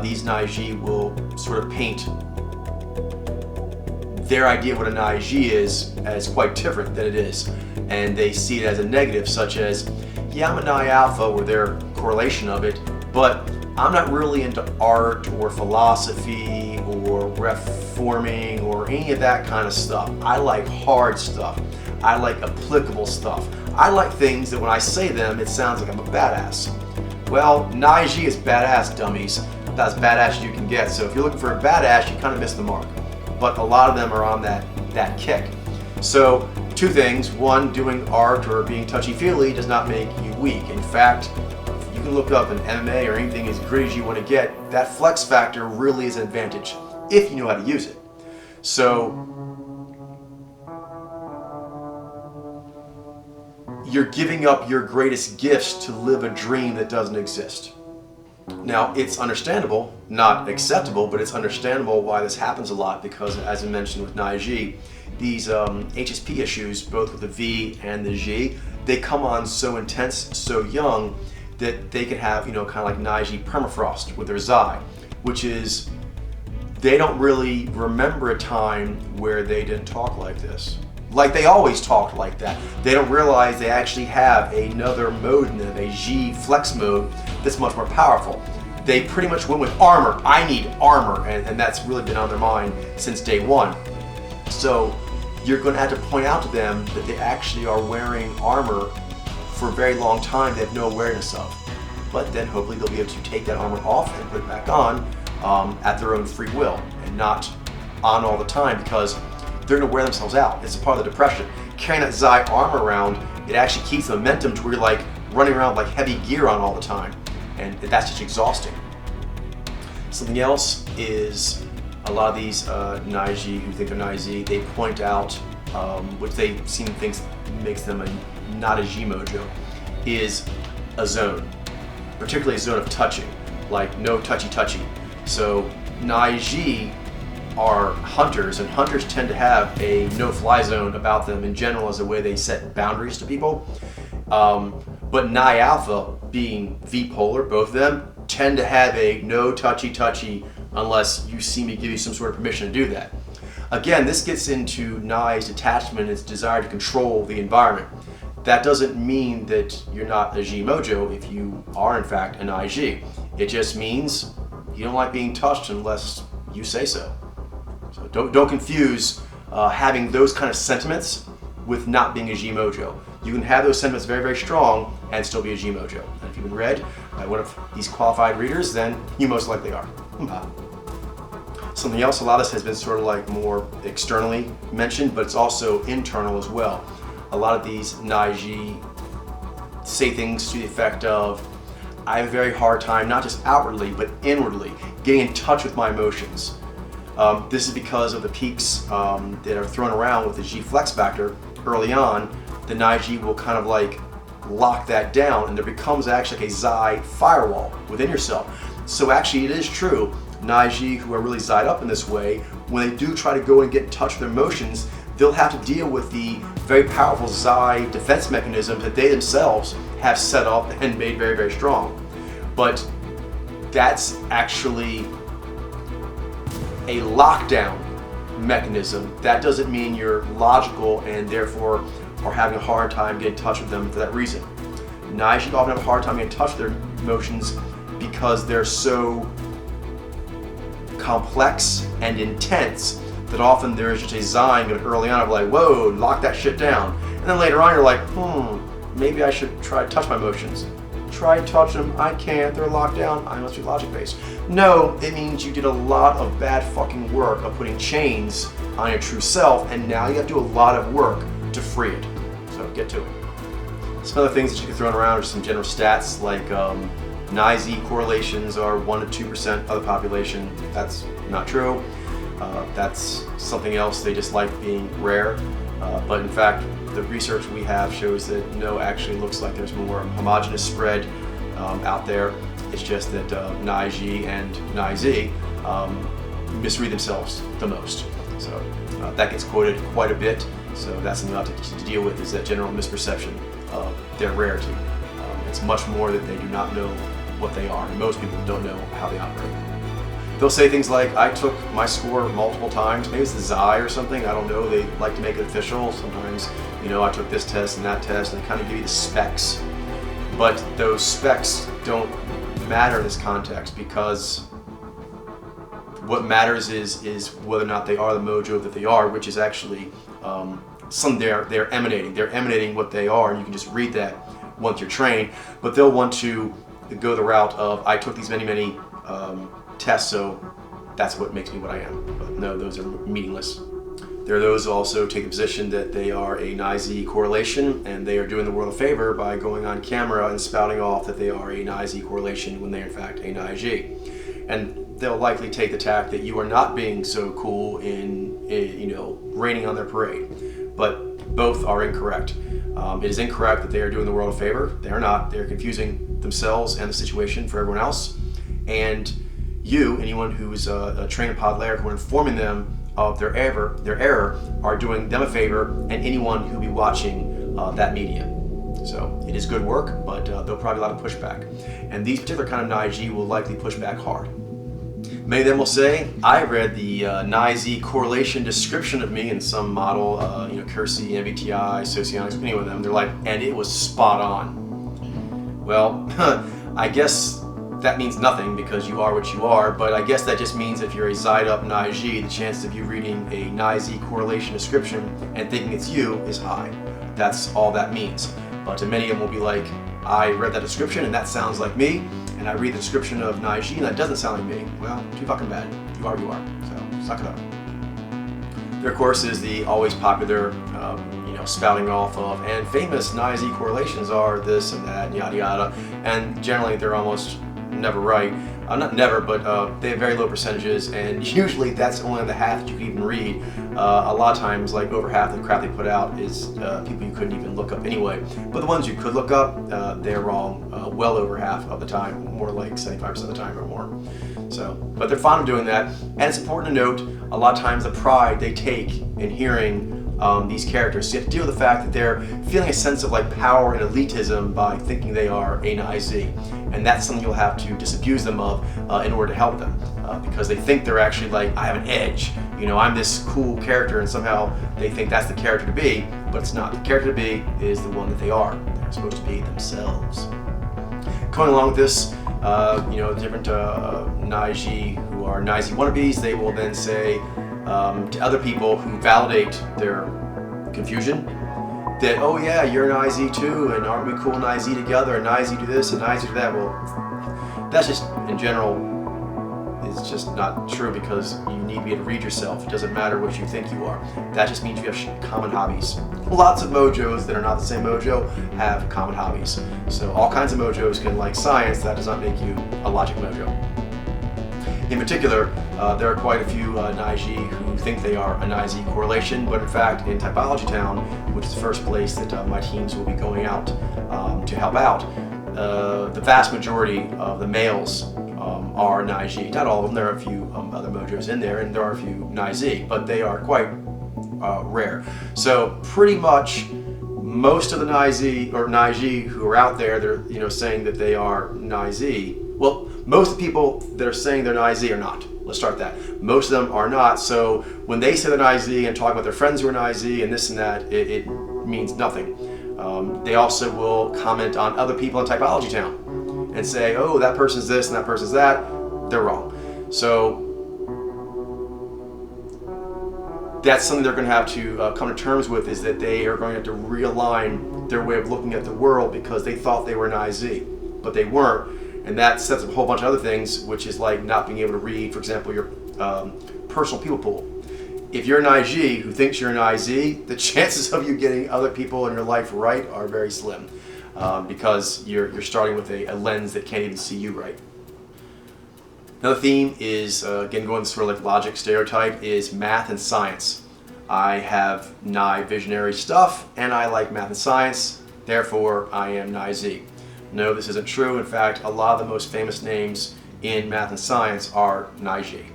these Xyy will sort of paint their idea of what a Xyy is as quite different than it is, and they see it as a negative, such as, yeah, I'm a Xyy alpha, or their correlation of it, but I'm not really into art or philosophy or reforming or any of that kind of stuff. I like hard stuff. I like applicable stuff. I like things that when I say them, it sounds like I'm a badass. Well, Xyy is badass, dummies. That's as badass as you can get. So if you're looking for a badass, you kind of miss the mark. But a lot of them are on that kick. So Two things. One, doing art or being touchy-feely does not make you weak. In fact, you can look up an MMA or anything as gritty as you want to get. That flex factor really is an advantage if you know how to use it. So you're giving up your greatest gifts to live a dream that doesn't exist. Now, it's understandable, not acceptable, but it's understandable why this happens a lot because, as I mentioned with Xyy, these HSP issues, both with the V and the Xyy, they come on so intense, so young, that they can have, kind of like Xyy permafrost with their Zai'd, which is they don't really remember a time where they didn't talk like this. Like they always talked like that. They don't realize they actually have another mode in them, a Xyy flex mode that's much more powerful. They pretty much went with armor. I need armor, and that's really been on their mind since day one. So you're going to have to point out to them that they actually are wearing armor for a very long time they have no awareness of. But then hopefully they'll be able to take that armor off and put it back on at their own free will and not on all the time, because they're going to wear themselves out. It's a part of the depression. Carrying that Zai'd armor around, it actually keeps the momentum to where you're like running around with like heavy gear on all the time. And that's just exhausting. Something else is a lot of these Xyy who think they're Xyy, they point out, which they seem to think makes them not a Xyy mojo, is a zone, particularly a zone of touching, like no touchy. So Xyy are hunters, and hunters tend to have a no-fly zone about them in general as a way they set boundaries to people. But Xyy Alpha, being V-polar, both of them, tend to have a no touchy unless you see me give you some sort of permission to do that. Again, this gets into Xy's detachment and its desire to control the environment. That doesn't mean that you're not a Xyy mojo if you are in fact an Xyy. It just means you don't like being touched unless you say so. So don't confuse having those kind of sentiments with not being a Xyy mojo. You can have those sentiments very, very strong and still be a Xyy mojo. And if you've been read by one of these qualified readers, then you most likely are. Something else, a lot of this has been sort of like more externally mentioned, but it's also internal as well. A lot of these Xyy say things to the effect of, I have a very hard time, not just outwardly, but inwardly, getting in touch with my emotions. This is because of the peaks that are thrown around with the Xyy flex factor early on. The Xyy will kind of like lock that down, and there becomes actually like a Zai'd firewall within yourself. So actually it is true, Xyy who are really Zai'd up in this way, when they do try to go and get in touch with their emotions, they'll have to deal with the very powerful Zai'd defense mechanisms that they themselves have set up and made very, very strong. But that's actually a lockdown mechanism. That doesn't mean you're logical and therefore are having a hard time getting in touch with them for that reason. Xyy often have a hard time getting in touch with their emotions because they're so complex and intense that often there's just a sign early on of like, whoa, lock that shit down. And then later on you're like, maybe I should try to touch my emotions. Try to touch them, I can't, they're locked down, I must be logic-based. No, it means you did a lot of bad fucking work of putting chains on your true self, and now you have to do a lot of work to free it. So get to it. Some other things that you can throw around are some general stats like Xyy correlations are 1 to 2% of the population. That's not true. That's something else. They just like being rare. But in fact, the research we have shows that no, actually looks like there's more homogeneous spread out there. It's just that Xyy and Xyz misread themselves the most. So that gets quoted quite a bit. So that's something you have to deal with, is that general misperception of their rarity. It's much more that they do not know what they are. And most people don't know how they operate. They'll say things like, I took my score multiple times, maybe it's the Xyy or something, I don't know, they like to make it official. Sometimes, I took this test and that test, and they kind of give you the specs. But those specs don't matter in this context, because what matters is whether or not they are the mojo that they are, which is actually something they're emanating. They're emanating what they are, and you can just read that once you're trained. But they'll want to go the route of, I took these many tests, so that's what makes me what I am. But no, those are meaningless. There are those who also take the position that they are a Xyy correlation, and they are doing the world a favor by going on camera and spouting off that they are a Xyy correlation when they are in fact a Xyy. And they'll likely take the tack that you are not being so cool in raining on their parade. But both are incorrect. It is incorrect that they are doing the world a favor. They are not. They're confusing themselves and the situation for everyone else. And you, anyone who is a trainer pod layer who are informing them of their error, are doing them a favor, and anyone who be watching that media. So it is good work, but there'll probably be a lot of pushback. And these particular kind of Xyy will likely push back hard. Many of them will say, I read the Xyy correlation description of me in some model, Kersey, MBTI, Socionics, any of them. They're like, and it was spot on. Well, I guess that means nothing because you are what you are, but I guess that just means if you're a Zai'd up Xyy, the chances of you reading a Xyy correlation description and thinking it's you is high. That's all that means. But many of them will be like, I read that description and that sounds like me, and I read the description of Xyy and that doesn't sound like me. Well, too fucking bad. You are, so suck it up. There, of course, is the always popular, spouting off of, and famous Xyy correlations are this and that, and yada yada, and generally they're almost never right. Not never, but they have very low percentages, and usually that's only the half that you can even read. A lot of times, like over half the crap they put out is people you couldn't even look up anyway. But the ones you could look up, they're wrong well over half of the time, more like 75% of the time or more. So, but they're fond of doing that, and it's important to note a lot of times the pride they take in hearing these characters. So you have to deal with the fact that they're feeling a sense of like power and elitism by thinking they are a Xyy, and that's something you'll have to disabuse them of in order to help them, because they think they're actually like, I have an edge, I'm this cool character, and somehow they think that's the character to be, but it's not. The character to be is the one that they are. They're supposed to be themselves. Going along with this, different Xyy who are Xyy wannabes, they will then say to other people who validate their confusion that, oh yeah, you're an Xyy too, and aren't we cool in Xyz together, and Xyz do this and Xyz do that. Well, that's just, in general, it's just not true, because you need to be able to read yourself. It doesn't matter what you think you are. That just means you have common hobbies. Lots of mojos that are not the same mojo have common hobbies. So all kinds of mojos can like science. That does not make you a logic mojo. In particular, there are quite a few Xyy who think they are a Xyy correlation, but in fact, in Typology Town, which is the first place that my teams will be going out to help out, the vast majority of the males are Xyy. Not all of them. There are a few other mojos in there, and there are a few Xyz, but they are quite rare. So pretty much most of the Xyy who are out there, they're saying that they are Xyz. Well, most of the people that are saying they're Xyz are not. Let's start that. Most of them are not. So when they say they're Xyz and talk about their friends who are Xyz and this and that, it means nothing. They also will comment on other people in Typology Town and say, oh, that person's this and that person's that. They're wrong. So that's something they're going to have to come to terms with, is that they are going to have to realign their way of looking at the world, because they thought they were an Xyz, but they weren't. And that sets up a whole bunch of other things, which is like not being able to read, for example, your personal people pool. If you're an Xyy who thinks you're an Xyz, the chances of you getting other people in your life right are very slim, because you're starting with a lens that can't even see you right. Another theme is, again, going sort of like logic stereotype, is math and science. I have Xyy visionary stuff, and I like math and science, therefore I am Xyz. No, this isn't true. In fact, a lot of the most famous names in math and science are Xyz.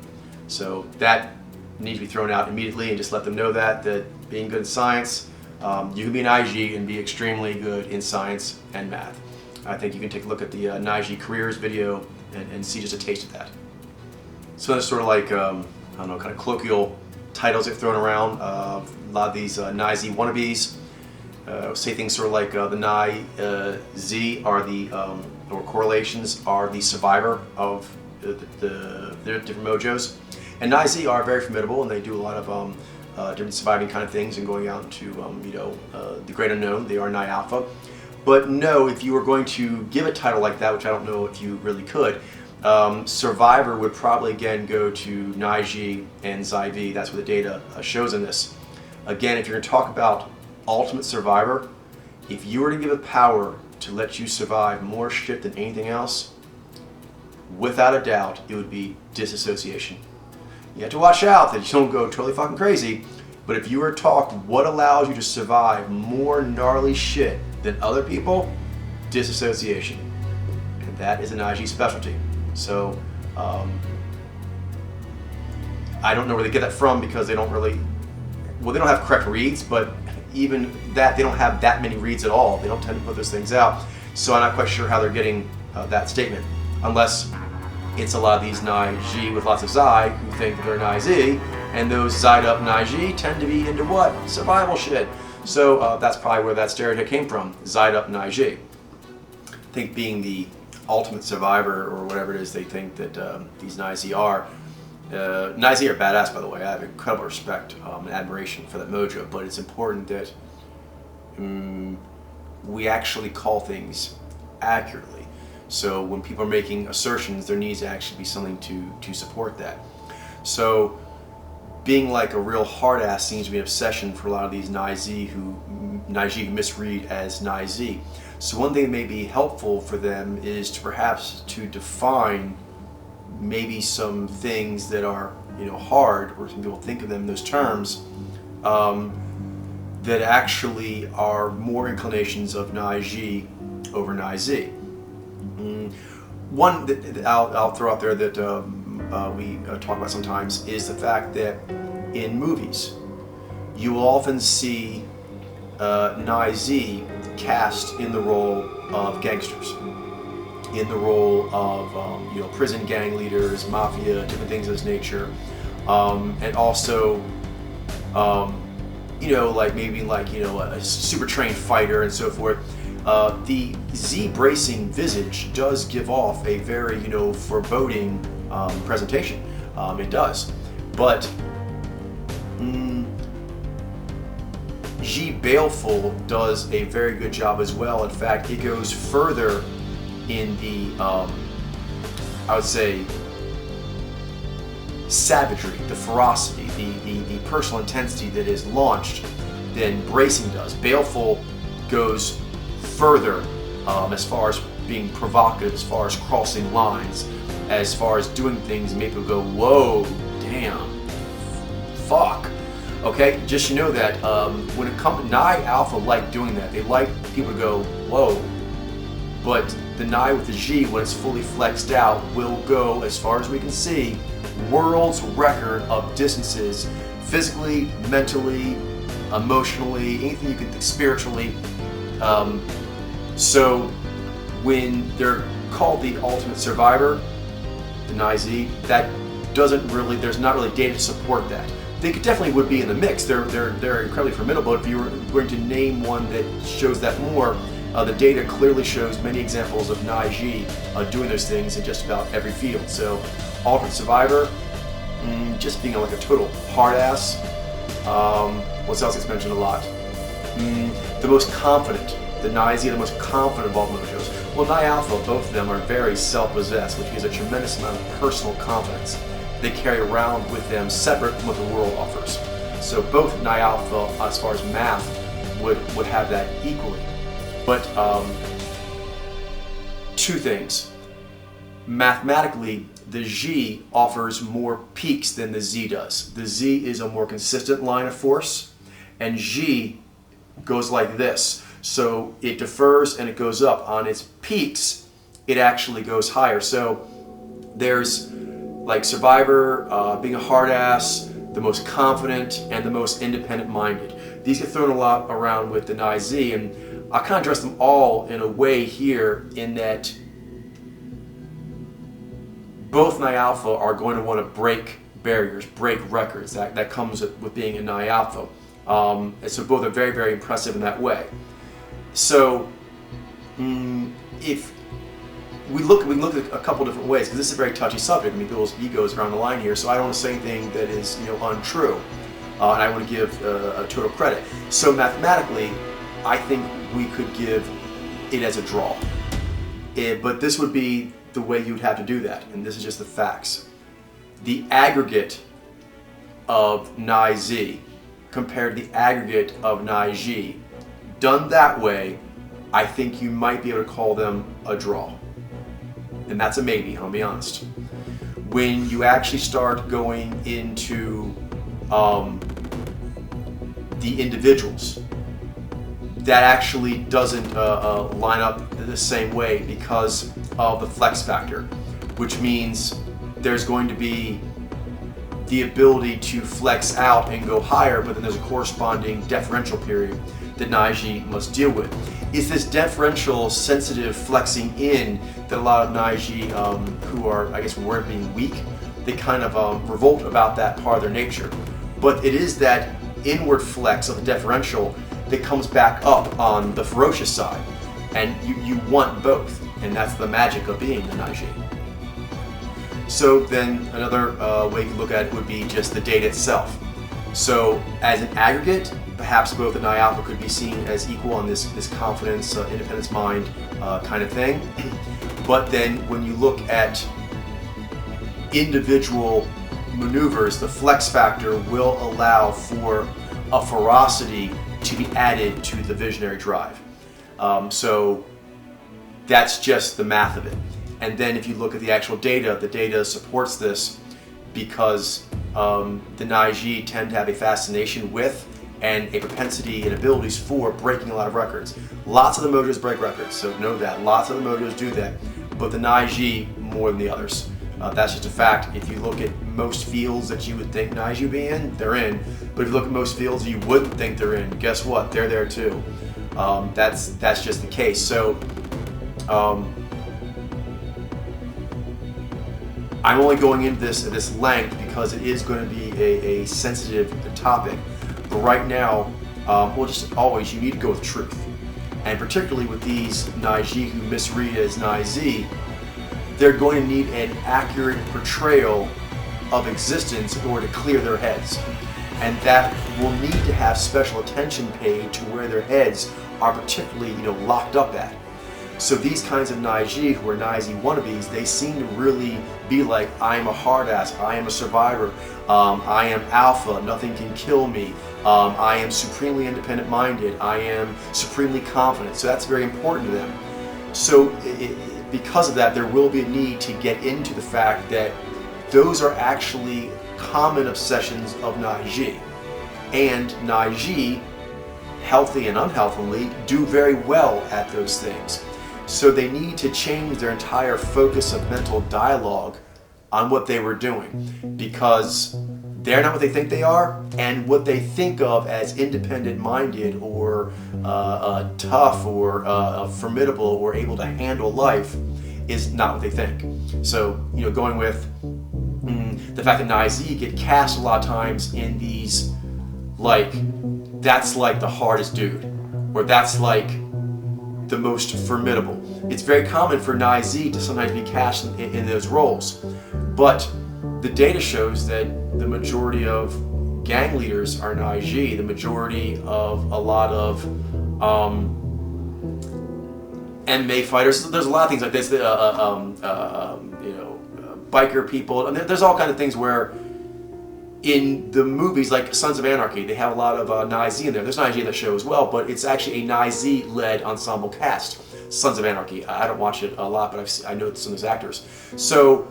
So that needs to be thrown out immediately, and just let them know that being good in science, you can be an Xyz and be extremely good in science and math. I think you can take a look at the Xyz careers video and see just a taste of that. So that's sort of like, kind of colloquial titles get thrown around. A lot of these Xyz wannabes say things sort of like the Xyz are the, or correlations are the survivor of the different mojos. And Xyz are very formidable, and they do a lot of different surviving kind of things and going out into the great unknown. They are Xyz alpha. But no, if you were going to give a title like that, which I don't know if you really could, survivor would probably again go to Xyz and Xyv. That's what the data shows in this. Again, if you're going to talk about ultimate survivor, if you were to give it power to let you survive more shit than anything else, without a doubt, it would be disassociation. You have to watch out that you don't go totally fucking crazy, but if you were to talk what allows you to survive more gnarly shit than other people, disassociation. And that is an IG specialty. So, I don't know where they get that from because they don't really, well, they don't have correct reads, but even that, they don't have that many reads at all. They don't tend to put those things out. So I'm not quite sure how they're getting that statement, unless it's a lot of these Xyy with lots of Zai'd who think that they're Xyy, and those Zai'd up Xyy tend to be into what? Survival shit. So that's probably where that stereotype came from, Zai'd up Xyy. I think being the ultimate survivor or whatever it is they think that these Xyy are. Xyy are badass, by the way. I have incredible respect and admiration for that mojo, but it's important that we actually call things accurately. So when people are making assertions, there needs to actually be something to support that. So being like a real hard ass seems to be an obsession for a lot of these Xyy who misread as Xyy. So one thing that may be helpful for them is to perhaps to define maybe some things that are, you know, hard, or some people think of them in those terms, that actually are more inclinations of Xyy over Xyz. One that I'll throw out there that we talk about sometimes is the fact that in movies you will often see Xyz cast in the role of gangsters, in the role of you know, prison gang leaders, mafia, different things of this nature, and also you know, like maybe like, you know, a super trained fighter and so forth. The Z bracing visage does give off a very, you know, foreboding presentation. It does, but Xyy baleful does a very good job as well. In fact, it goes further in the, I would say, savagery, the ferocity, the personal intensity that is launched than bracing does. Baleful goes further as far as being provocative, as far as crossing lines, as far as doing things and make people go, whoa, damn, fuck. Okay, just you know that when it comes to Xyy Alpha like doing that. They like people to go, whoa. But the Xyy with the Xyy, when it's fully flexed out, will go, as far as we can see, world's record of distances, physically, mentally, emotionally, anything you can think, spiritually. So when they're called the ultimate survivor, the Xyz, that doesn't really, there's not really data to support that. They definitely would be in the mix. They're incredibly formidable. If you were going to name one that shows that more, the data clearly shows many examples of Xyy doing those things in just about every field. So, ultimate survivor, just being like a total hard ass. What else gets mentioned a lot? The most confident. The Xyz are the most confident of all mojos. Well, Xyy Alpha, both of them are very self-possessed, which gives a tremendous amount of personal confidence they carry around with them, separate from what the world offers. So both Xyy Alpha, as far as math, would have that equally. But two things. Mathematically, the Xyy offers more peaks than the Z does. The Z is a more consistent line of force, and Xyy goes like this. So it defers and it goes up. On its peaks, it actually goes higher. So there's like survivor, being a hard ass, the most confident, and the most independent minded. These get thrown a lot around with the Xyz, and I kind of address them all in a way here, in that both Xyy Alpha are going to want to break barriers, break records. That comes with being a Xyy Alpha. And so both are very, very impressive in that way. So if we look at a couple different ways, because this is a very touchy subject. I mean, people's egos are on the line here, so I don't want to say anything that is, you know, untrue, and I want to give a total credit. So mathematically, I think we could give it as a draw, but this would be the way you'd have to do that, and this is just the facts. The aggregate of Xyz compared to the aggregate of Xyy. Done that way, I think you might be able to call them a draw. And that's a maybe, I'll be honest. When you actually start going into the individuals, that actually doesn't line up the same way because of the flex factor, which means there's going to be the ability to flex out and go higher, but then there's a corresponding deferential period that Xyy must deal with. It's this deferential, sensitive flexing in that a lot of Xyy who are, I guess, worried being weak, they kind of revolt about that part of their nature. But it is that inward flex of the deferential that comes back up on the ferocious side, and you want both, and that's the magic of being the Xyy. So then another way to look at it would be just the data itself. So as an aggregate, perhaps both the Xyy alpha could be seen as equal on this confidence, independence mind kind of thing. But then when you look at individual maneuvers, the flex factor will allow for a ferocity to be added to the visionary drive. So that's just the math of it. And then if you look at the actual data, the data supports this because the Xyy tend to have a fascination with and a propensity and abilities for breaking a lot of records. Lots of the mojos break records, so know that. Lots of the mojos do that, but the Xyy more than the others. That's just a fact. If you look at most fields that you would think Xyy would be in, they're in. But if you look at most fields you wouldn't think they're in, guess what? They're there too. That's just the case. So I'm only going into this at this length because it is going to be a sensitive topic. But right now, well, just always, you need to go with truth. And particularly with these Xyy who misread as Xyz, they're going to need an accurate portrayal of existence in order to clear their heads. And that will need to have special attention paid to where their heads are particularly, locked up at. So these kinds of Xyy who are Xyz wannabes, they seem to really be like, I am a hard ass, I am a survivor, I am alpha, nothing can kill me, I am supremely independent minded, I am supremely confident. So that's very important to them. So because of that, there will be a need to get into the fact that those are actually common obsessions of Xyy. And Xyy, healthy and unhealthily, do very well at those things. So they need to change their entire focus of mental dialogue on what they were doing, because they're not what they think they are, and what they think of as independent-minded or tough or formidable or able to handle life is not what they think. So, going with the fact that Xyz get cast a lot of times in these, that's like the hardest dude, or that's like the most formidable. It's very common for Xyz to sometimes be cast in those roles, but the data shows that the majority of gang leaders are Xyz. The majority of a lot of MMA fighters. There's a lot of things like this. Biker people. And there's all kinds of things where in the movies, like Sons of Anarchy, they have a lot of Xyz in there. There's Xyz in the show as well, but it's actually a Xyz-led ensemble cast. Sons of Anarchy. I don't watch it a lot, but I know some of those actors. So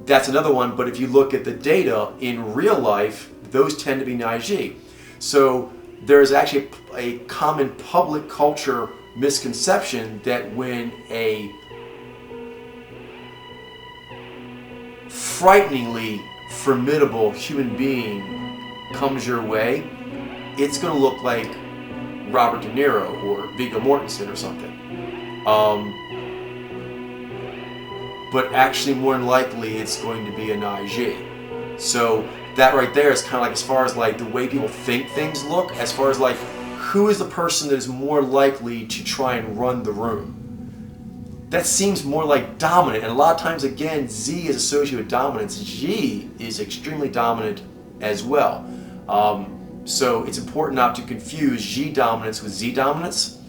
that's another one. But if you look at the data in real life, those tend to be Xyz. So there's actually a common public culture misconception that when a frighteningly formidable human being comes your way, it's going to look like Robert De Niro or Viggo Mortensen or something. But actually, more than likely, it's going to be a Xyy. So that right there is kind of like, as far as like the way people think things look, as far as like who is the person that is more likely to try and run the room. That seems more like dominant, and a lot of times, again, Z is associated with dominance. Xyy is extremely dominant as well. So it's important not to confuse Xyy dominance with Z dominance,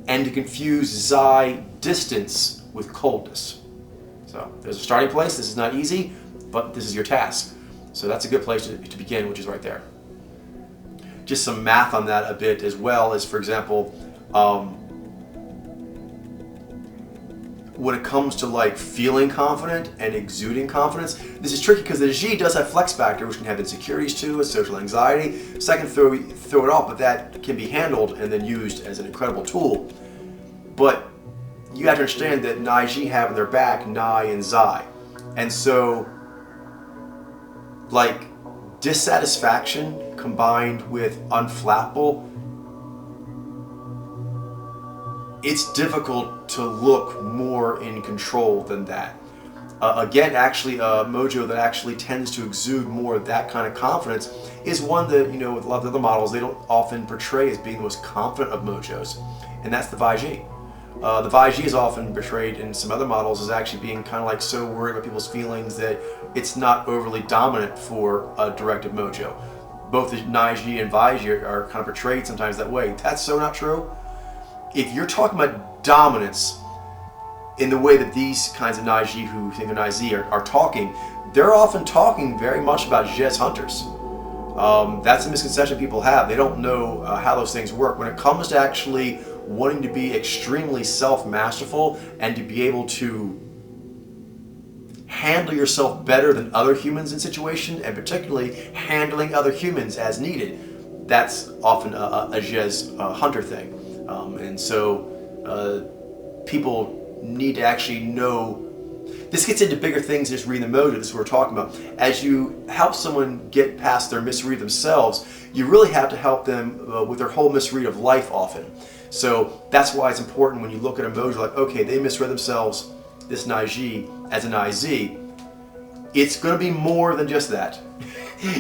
and to confuse Zai distance with coldness. So there's a starting place. This is not easy, but this is your task. So that's a good place to begin, which is right there. just some math on that a bit as well, as for example, when it comes to like feeling confident and exuding confidence, this is tricky because the Xyy does have flex factor, which can have insecurities too, a social anxiety. Second, throw it off, but that can be handled and then used as an incredible tool. But you have to understand that Xyy have in their back Nai and Zai, and so like dissatisfaction combined with unflappable, it's difficult to look more in control than that. Again, actually, a mojo that actually tends to exude more of that kind of confidence is one that, with a lot of the other models, they don't often portray as being the most confident of mojos, and that's the Zai'd. The Zai'd is often portrayed in some other models as actually being kind of like so worried about people's feelings that it's not overly dominant for a directive mojo. Both the Xyy and Zai'd are kind of portrayed sometimes that way. That's so not true. If you're talking about dominance in the way that these kinds of Xyy who think they're Xyy are talking, they're often talking very much about Xyz hunters. That's a misconception people have. They don't know how those things work. When it comes to actually wanting to be extremely self-masterful and to be able to handle yourself better than other humans in situations, and particularly handling other humans as needed, that's often a Xyz hunter thing. And so people need to actually know. This gets into bigger things than just reading the mojo. This is what we're talking about. As you help someone get past their misread themselves, you really have to help them with their whole misread of life often. So that's why it's important when you look at a mojo like, okay, they misread themselves, this Xyy, as an Xyz. It's going to be more than just that.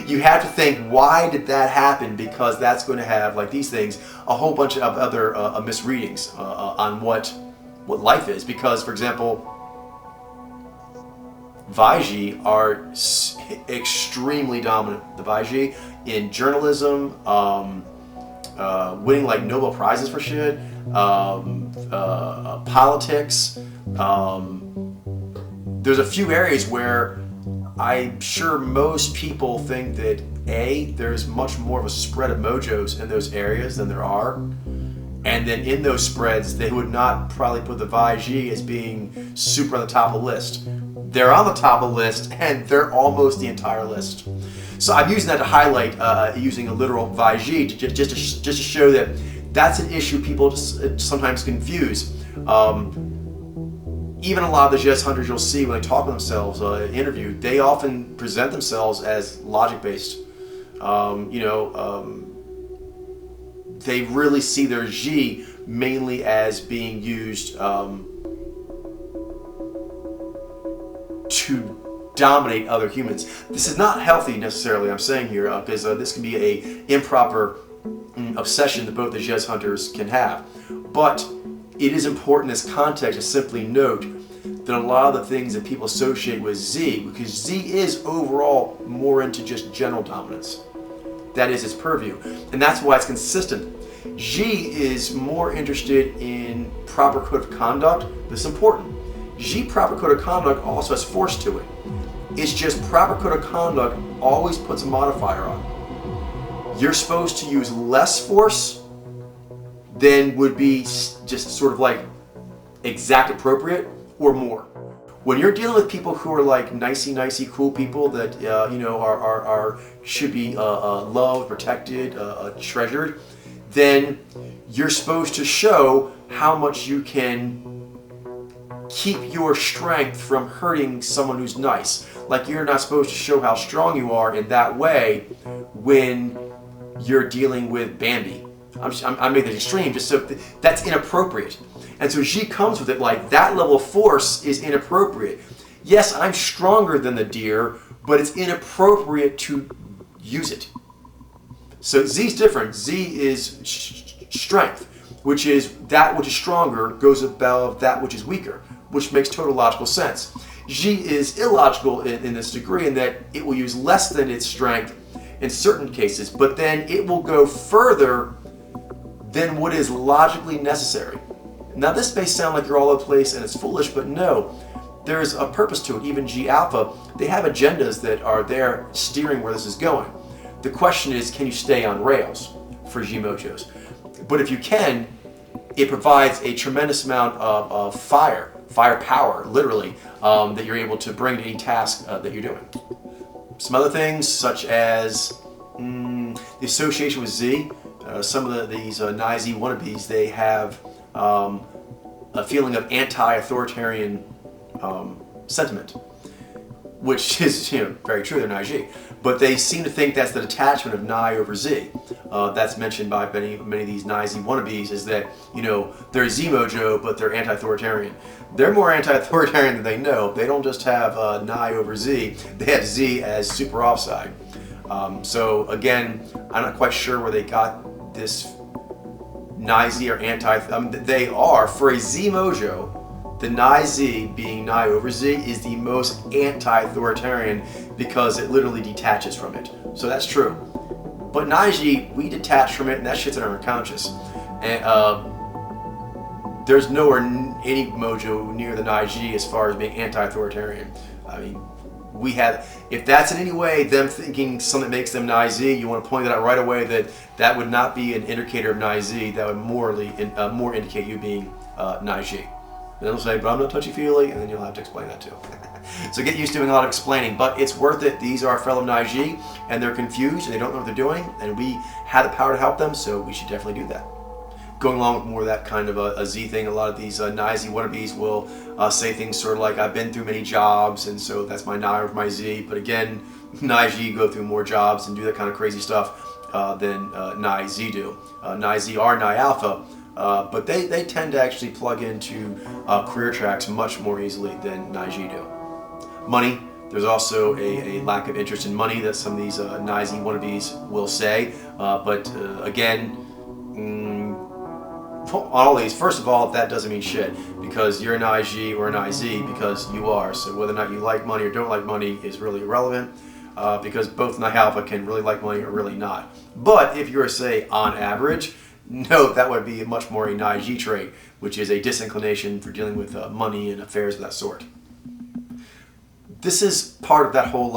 You have to think, why did that happen? Because that's going to have, like these things, a whole bunch of other misreadings on what life is. Because, for example, Zai'd are extremely dominant. The Zai'd in journalism, winning like Nobel Prizes for shit, politics. There's a few areas where I'm sure most people think that there's much more of a spread of mojos in those areas than there are. And then in those spreads, they would not probably put the Zai'd as being super on the top of the list. They're on the top of the list, and they're almost the entire list. So I'm using that to highlight using a literal Zai'd just to show that that's an issue people just sometimes confuse. Even a lot of the Xyz hunters you'll see when they talk to themselves interviewed, they often present themselves as logic-based. They really see their Xyy mainly as being used to dominate other humans. This is not healthy necessarily, I'm saying here, because this can be a improper obsession that both the Xyz hunters can have. But it is important in this context to simply note that a lot of the things that people associate with Xyy, because Xyy is overall more into just general dominance. That is its purview. And that's why it's consistent. Xyy is more interested in proper code of conduct. This is important. Xyy proper code of conduct also has force to it. It's just proper code of conduct always puts a modifier on. You're supposed to use less force than would be just sort of like exact appropriate, or more. When you're dealing with people who are like nicey cool people that are should be loved, protected, treasured, then you're supposed to show how much you can keep your strength from hurting someone who's nice. Like, you're not supposed to show how strong you are in that way when you're dealing with Bambi. I'm making it extreme, just so that's inappropriate. And so Xyy comes with it like that level of force is inappropriate. Yes, I'm stronger than the deer, but it's inappropriate to use it. So Xy's different. Xyy is strength, which is that which is stronger goes above that which is weaker, which makes total logical sense. Xyy is illogical in this degree in that it will use less than its strength in certain cases, but then it will go further than what is logically necessary. Now, this may sound like you're all over the place and it's foolish, but no, there's a purpose to it. Even G alpha, they have agendas that are there steering where this is going. The question is, can you stay on rails for Xyy mojos? But if you can, it provides a tremendous amount of firepower, literally, that you're able to bring to any task that you're doing. Some other things, such as the association with Xyy. Some of these Xyy wannabes, they have a feeling of anti-authoritarian sentiment, which is very true. They're Xyy, but they seem to think that's the detachment of Xyy over Xyy. That's mentioned by many of these Xyy wannabes, is that they're Xyy mojo, but they're anti-authoritarian. They're more anti-authoritarian than they know. They don't just have Xyy over Xyy; they have Xyy as super offside. So again, I'm not quite sure where they got this Xyy or anti. They are, for a Xyy mojo, the Xyy being Xyy over Xyy is the most anti-authoritarian because it literally detaches from it. So that's true. But Xyy, we detach from it, and that shit's in our unconscious. And there's nowhere any mojo near the Xyy as far as being anti-authoritarian. I mean, we have, if that's in any way them thinking something that makes them Xyy, you want to point that out right away, that would not be an indicator of Xyy. That would more indicate you being Xyy. And they'll say, but I'm not Touchy Feely, and then you'll have to explain that too. So get used to doing a lot of explaining, but it's worth it. These are fellow Xyy, and they're confused, and they don't know what they're doing, and we have the power to help them, so we should definitely do that. Going along with more of that kind of a Xyy thing, a lot of these Xyy wannabes will say things sort of like, I've been through many jobs, and so that's my Xyy over my Xyy. But again, Xyy go through more jobs and do that kind of crazy stuff than Xyy do. Xyy are Xyy alpha, but they tend to actually plug into career tracks much more easily than Xyy do. Money. There's also a lack of interest in money that some of these Xyy wannabes will say, but again, on all these, first of all, that doesn't mean shit, because you're an Xyy or an Xyy because you are. So whether or not you like money or don't like money is really irrelevant, because both Xyy alpha can really like money or really not. But if you're, say, on average, no, that would be much more a Xyy trait, which is a disinclination for dealing with money and affairs of that sort. This is part of that whole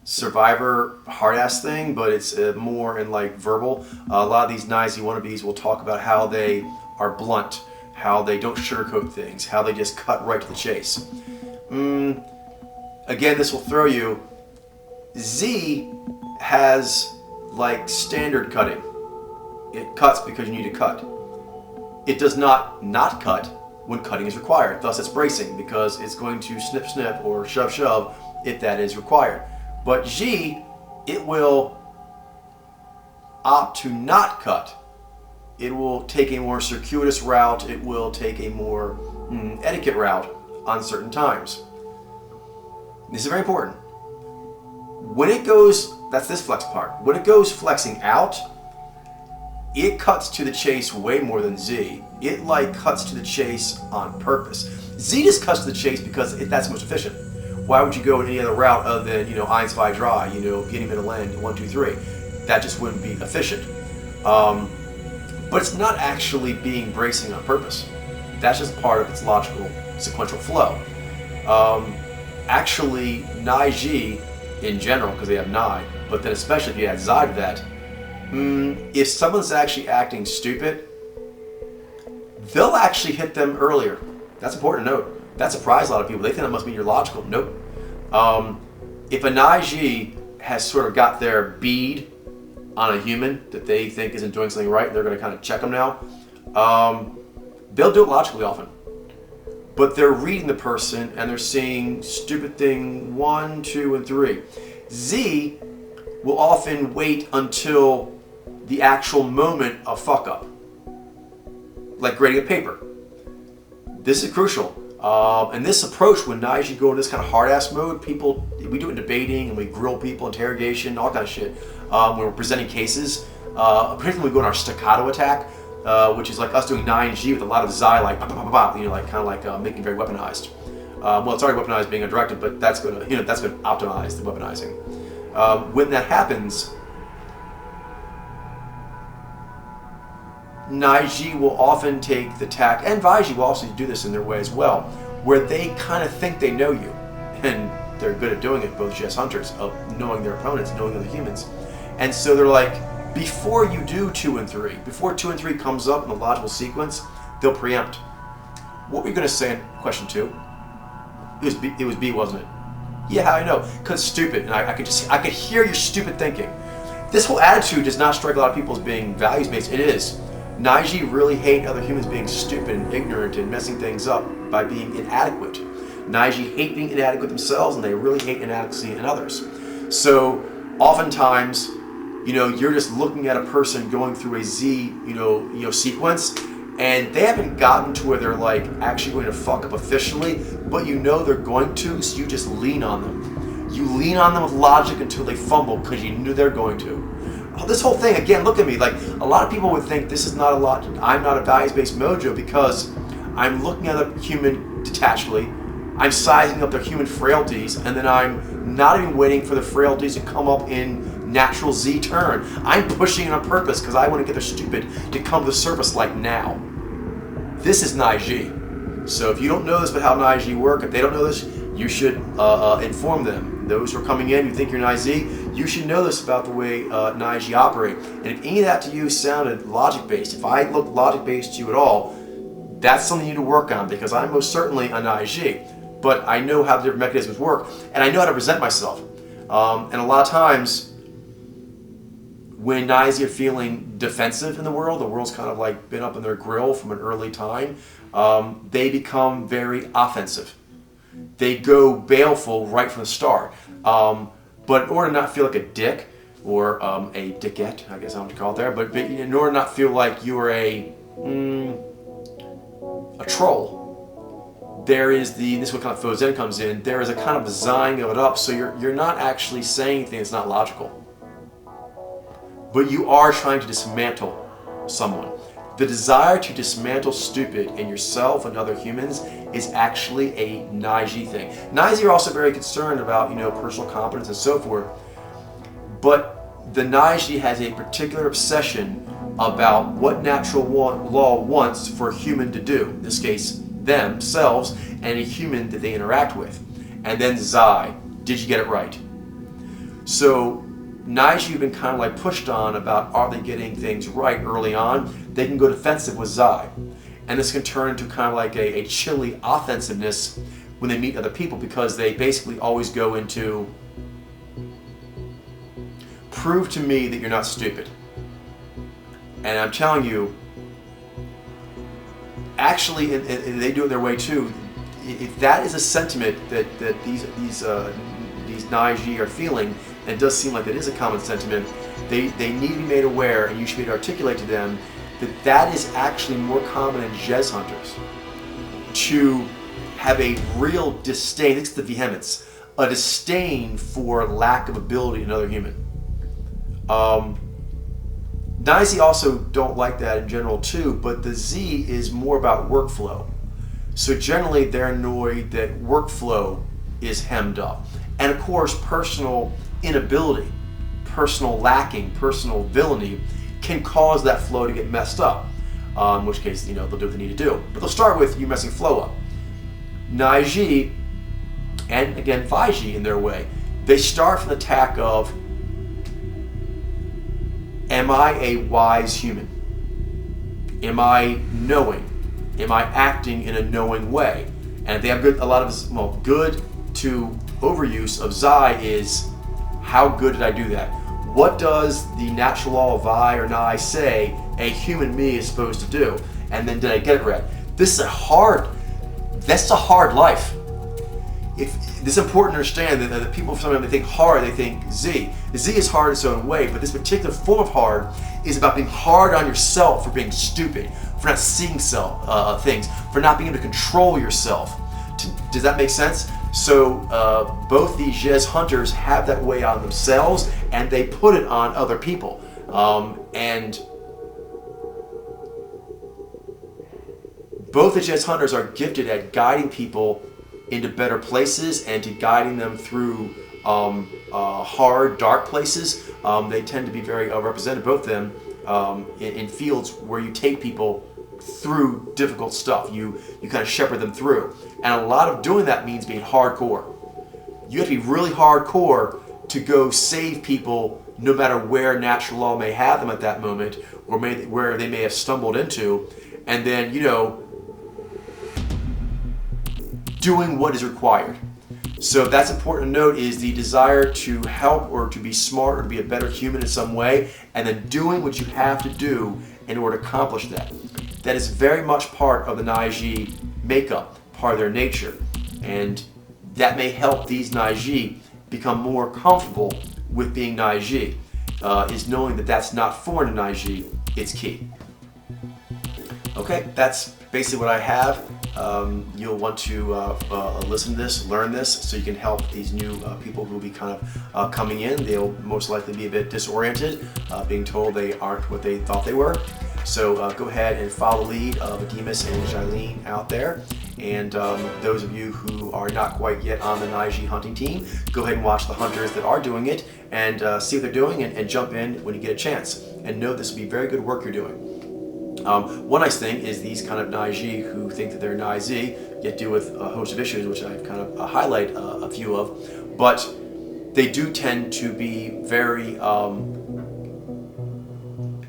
survivor hard-ass thing, but it's more in verbal. A lot of these Xyy wannabes will talk about how they are blunt, how they don't sugarcoat things, how they just cut right to the chase. Again, this will throw you. Xyy has standard cutting. It cuts because you need to cut. It does not cut when cutting is required. Thus it's bracing, because it's going to snip snip or shove shove if that is required. But Xyy, it will opt to not cut. It will take a more circuitous route. It will take a more etiquette route on certain times. This is very important. When it goes, that's this flex part. When it goes flexing out, it cuts to the chase way more than Xyy. It cuts to the chase on purpose. Xyy just cuts to the chase because that's most efficient. Why would you go in any other route other than, 1, 2, 3, beginning, middle, end, 1, 2, 3? That just wouldn't be efficient. But it's not actually being bracing on purpose. That's just part of its logical sequential flow. Actually, Xyy in general, because they have Xyy, but then especially if you add Zai'd to that, if someone's actually acting stupid, they'll actually hit them earlier. That's important to note. That surprised a lot of people. They think that must mean you're logical. Nope. If a Xyy has sort of got their bead on a human that they think isn't doing something right, they're going to kind of check them now, they'll do it logically often. But they're reading the person and they're seeing stupid thing 1, 2, and 3. Xyy will often wait until the actual moment of fuck up, like grading a paper. This is crucial. And this approach, when Xyy go into this kind of hard-ass mode, we do it in debating, and we grill people, interrogation, all kind of shit. When we're presenting cases, particularly when we go in our staccato attack, which is like us doing Xyy with a lot of Zai'd, making very weaponized. Well, it's already weaponized being a directive, but that's going to optimize the weaponizing. When that happens, Xyy will often take the tack, and Vaiji will also do this in their way as well, where they kind of think they know you, and they're good at doing it, both chess hunters, of knowing their opponents, knowing other humans. And so they're like, before you do 2 and 3, before 2 and 3 comes up in the logical sequence, they'll preempt. What were you going to say in question 2? It was B, wasn't it? Yeah, how I know? Because stupid, and I could hear your stupid thinking. This whole attitude does not strike a lot of people as being values-based. It is. Xyy really hate other humans being stupid and ignorant and messing things up by being inadequate. Xyy hate being inadequate themselves, and they really hate inadequacy in others. So oftentimes, you're just looking at a person going through a Xyy, sequence, and they haven't gotten to where they're like actually going to fuck up officially, but they're going to, so you just lean on them. You lean on them with logic until they fumble because you knew they're going to. This whole thing, again, look at me. Like, a lot of people would think this is not a lot. I'm not a values-based mojo because I'm looking at a human detachedly, I'm sizing up their human frailties, and then I'm not even waiting for the frailties to come up in natural Z turn. I'm pushing it on purpose because I want to get their stupid to come to the surface like now. This is Xyy. So if you don't know this about how Xyy work, if they don't know this, you should inform them. Those who are coming in, you think you're Xyy, you should know this about the way Xyy operate. And if any of that to you sounded logic-based, if I look logic-based to you at all, that's something you need to work on, because I'm most certainly a Xyy. But I know how the different mechanisms work, and I know how to present myself. And a lot of times, when Xyy are feeling defensive in the world's kind of like been up in their grill from an early time, they become very offensive. They go baleful right from the start. But in order to not feel like a dick, or a dickette, I guess I want to call it there, but in order to not feel like you're a troll, there is this is what kind of Fozen comes in, there is a kind of Xying of it up, so you're not actually saying anything that's not logical. But you are trying to dismantle someone. The desire to dismantle stupid in yourself and other humans is actually a Xyy thing. Xyy are also very concerned about, personal competence and so forth. But the Xyy has a particular obsession about what natural law wants for a human to do. In this case, themselves and a human that they interact with. And then Zai'd, did you get it right? So Xyy have been kind of like pushed on about, are they getting things right early on? They can go defensive with Zai'd. And this can turn into kind of like a chilly offensiveness when they meet other people, because they basically always go into, prove to me that you're not stupid. And I'm telling you, actually, and they do it their way too, if that is a sentiment that these Xyy are feeling, and it does seem like it is a common sentiment, they need to be made aware, and you should be able to articulate to them that is actually more common in Jez hunters, to have a real disdain, it's the vehemence, a disdain for lack of ability in another human. Xyz also don't like that in general too, but the Z is more about workflow. So generally they're annoyed that workflow is hemmed up. And of course, personal inability, personal lacking, personal villainy can cause that flow to get messed up. In which case, they'll do what they need to do. But they'll start with you messing flow up. Xyy, and again, Xyy in their way, they start from the tack of, am I a wise human? Am I knowing? Am I acting in a knowing way? And if they have good to overuse of Xyy is, how good did I do that? What does the natural law of I or Xyy say a human me is supposed to do? And then did I get it right? That's a hard life. It's important to understand that people, sometimes they think hard, they think Z. Z is hard in its own way, but this particular form of hard is about being hard on yourself for being stupid, for not seeing things, for not being able to control yourself. Does that make sense? So both these Jez hunters have that way on themselves, and they put it on other people. And both the Jez hunters are gifted at guiding people into better places and to guiding them through hard, dark places. They tend to be very represented, both of them, in fields where you take people through difficult stuff. You kind of shepherd them through. And a lot of doing that means being hardcore. You have to be really hardcore to go save people no matter where natural law may have them at that moment, or where they may have stumbled into, and then, doing what is required. So that's important to note, is the desire to help or to be smart or to be a better human in some way, and then doing what you have to do in order to accomplish that. That is very much part of the Xyy makeup, part of their nature. And that may help these Xyy become more comfortable with being Xyy, is knowing that that's not foreign to Xyy, it's key. Okay, that's basically what I have. You'll want to listen to this, learn this, so you can help these new people who will be kind of coming in. They'll most likely be a bit disoriented, being told they aren't what they thought they were. So go ahead and follow the lead of Demas and Jailene out there. And those of you who are not quite yet on the Xyy hunting team, go ahead and watch the hunters that are doing it and see what they're doing, and jump in when you get a chance. And know this will be very good work you're doing. One nice thing is these kind of Xyy who think that they're Xyy yet deal with a host of issues, which I've kind of highlight a few of, but they do tend to be very,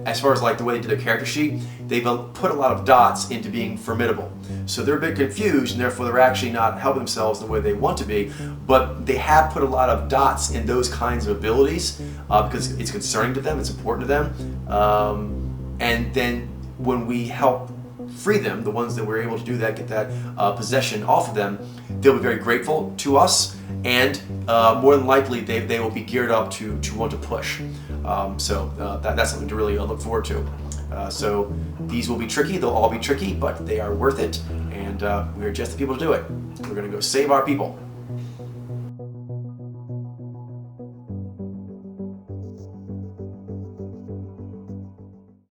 as far as like the way they do their character sheet, they've put a lot of dots into being formidable. So they're a bit confused, and therefore they're actually not helping themselves the way they want to be, but they have put a lot of dots in those kinds of abilities because it's concerning to them, it's important to them, and then when we help free them, the ones that we're able to do that, get that possession off of them, they'll be very grateful to us, and more than likely they will be geared up to want to push. So that's something to really look forward to. So these will be tricky, they'll all be tricky, but they are worth it, and we're just the people to do it. We're going to go save our people.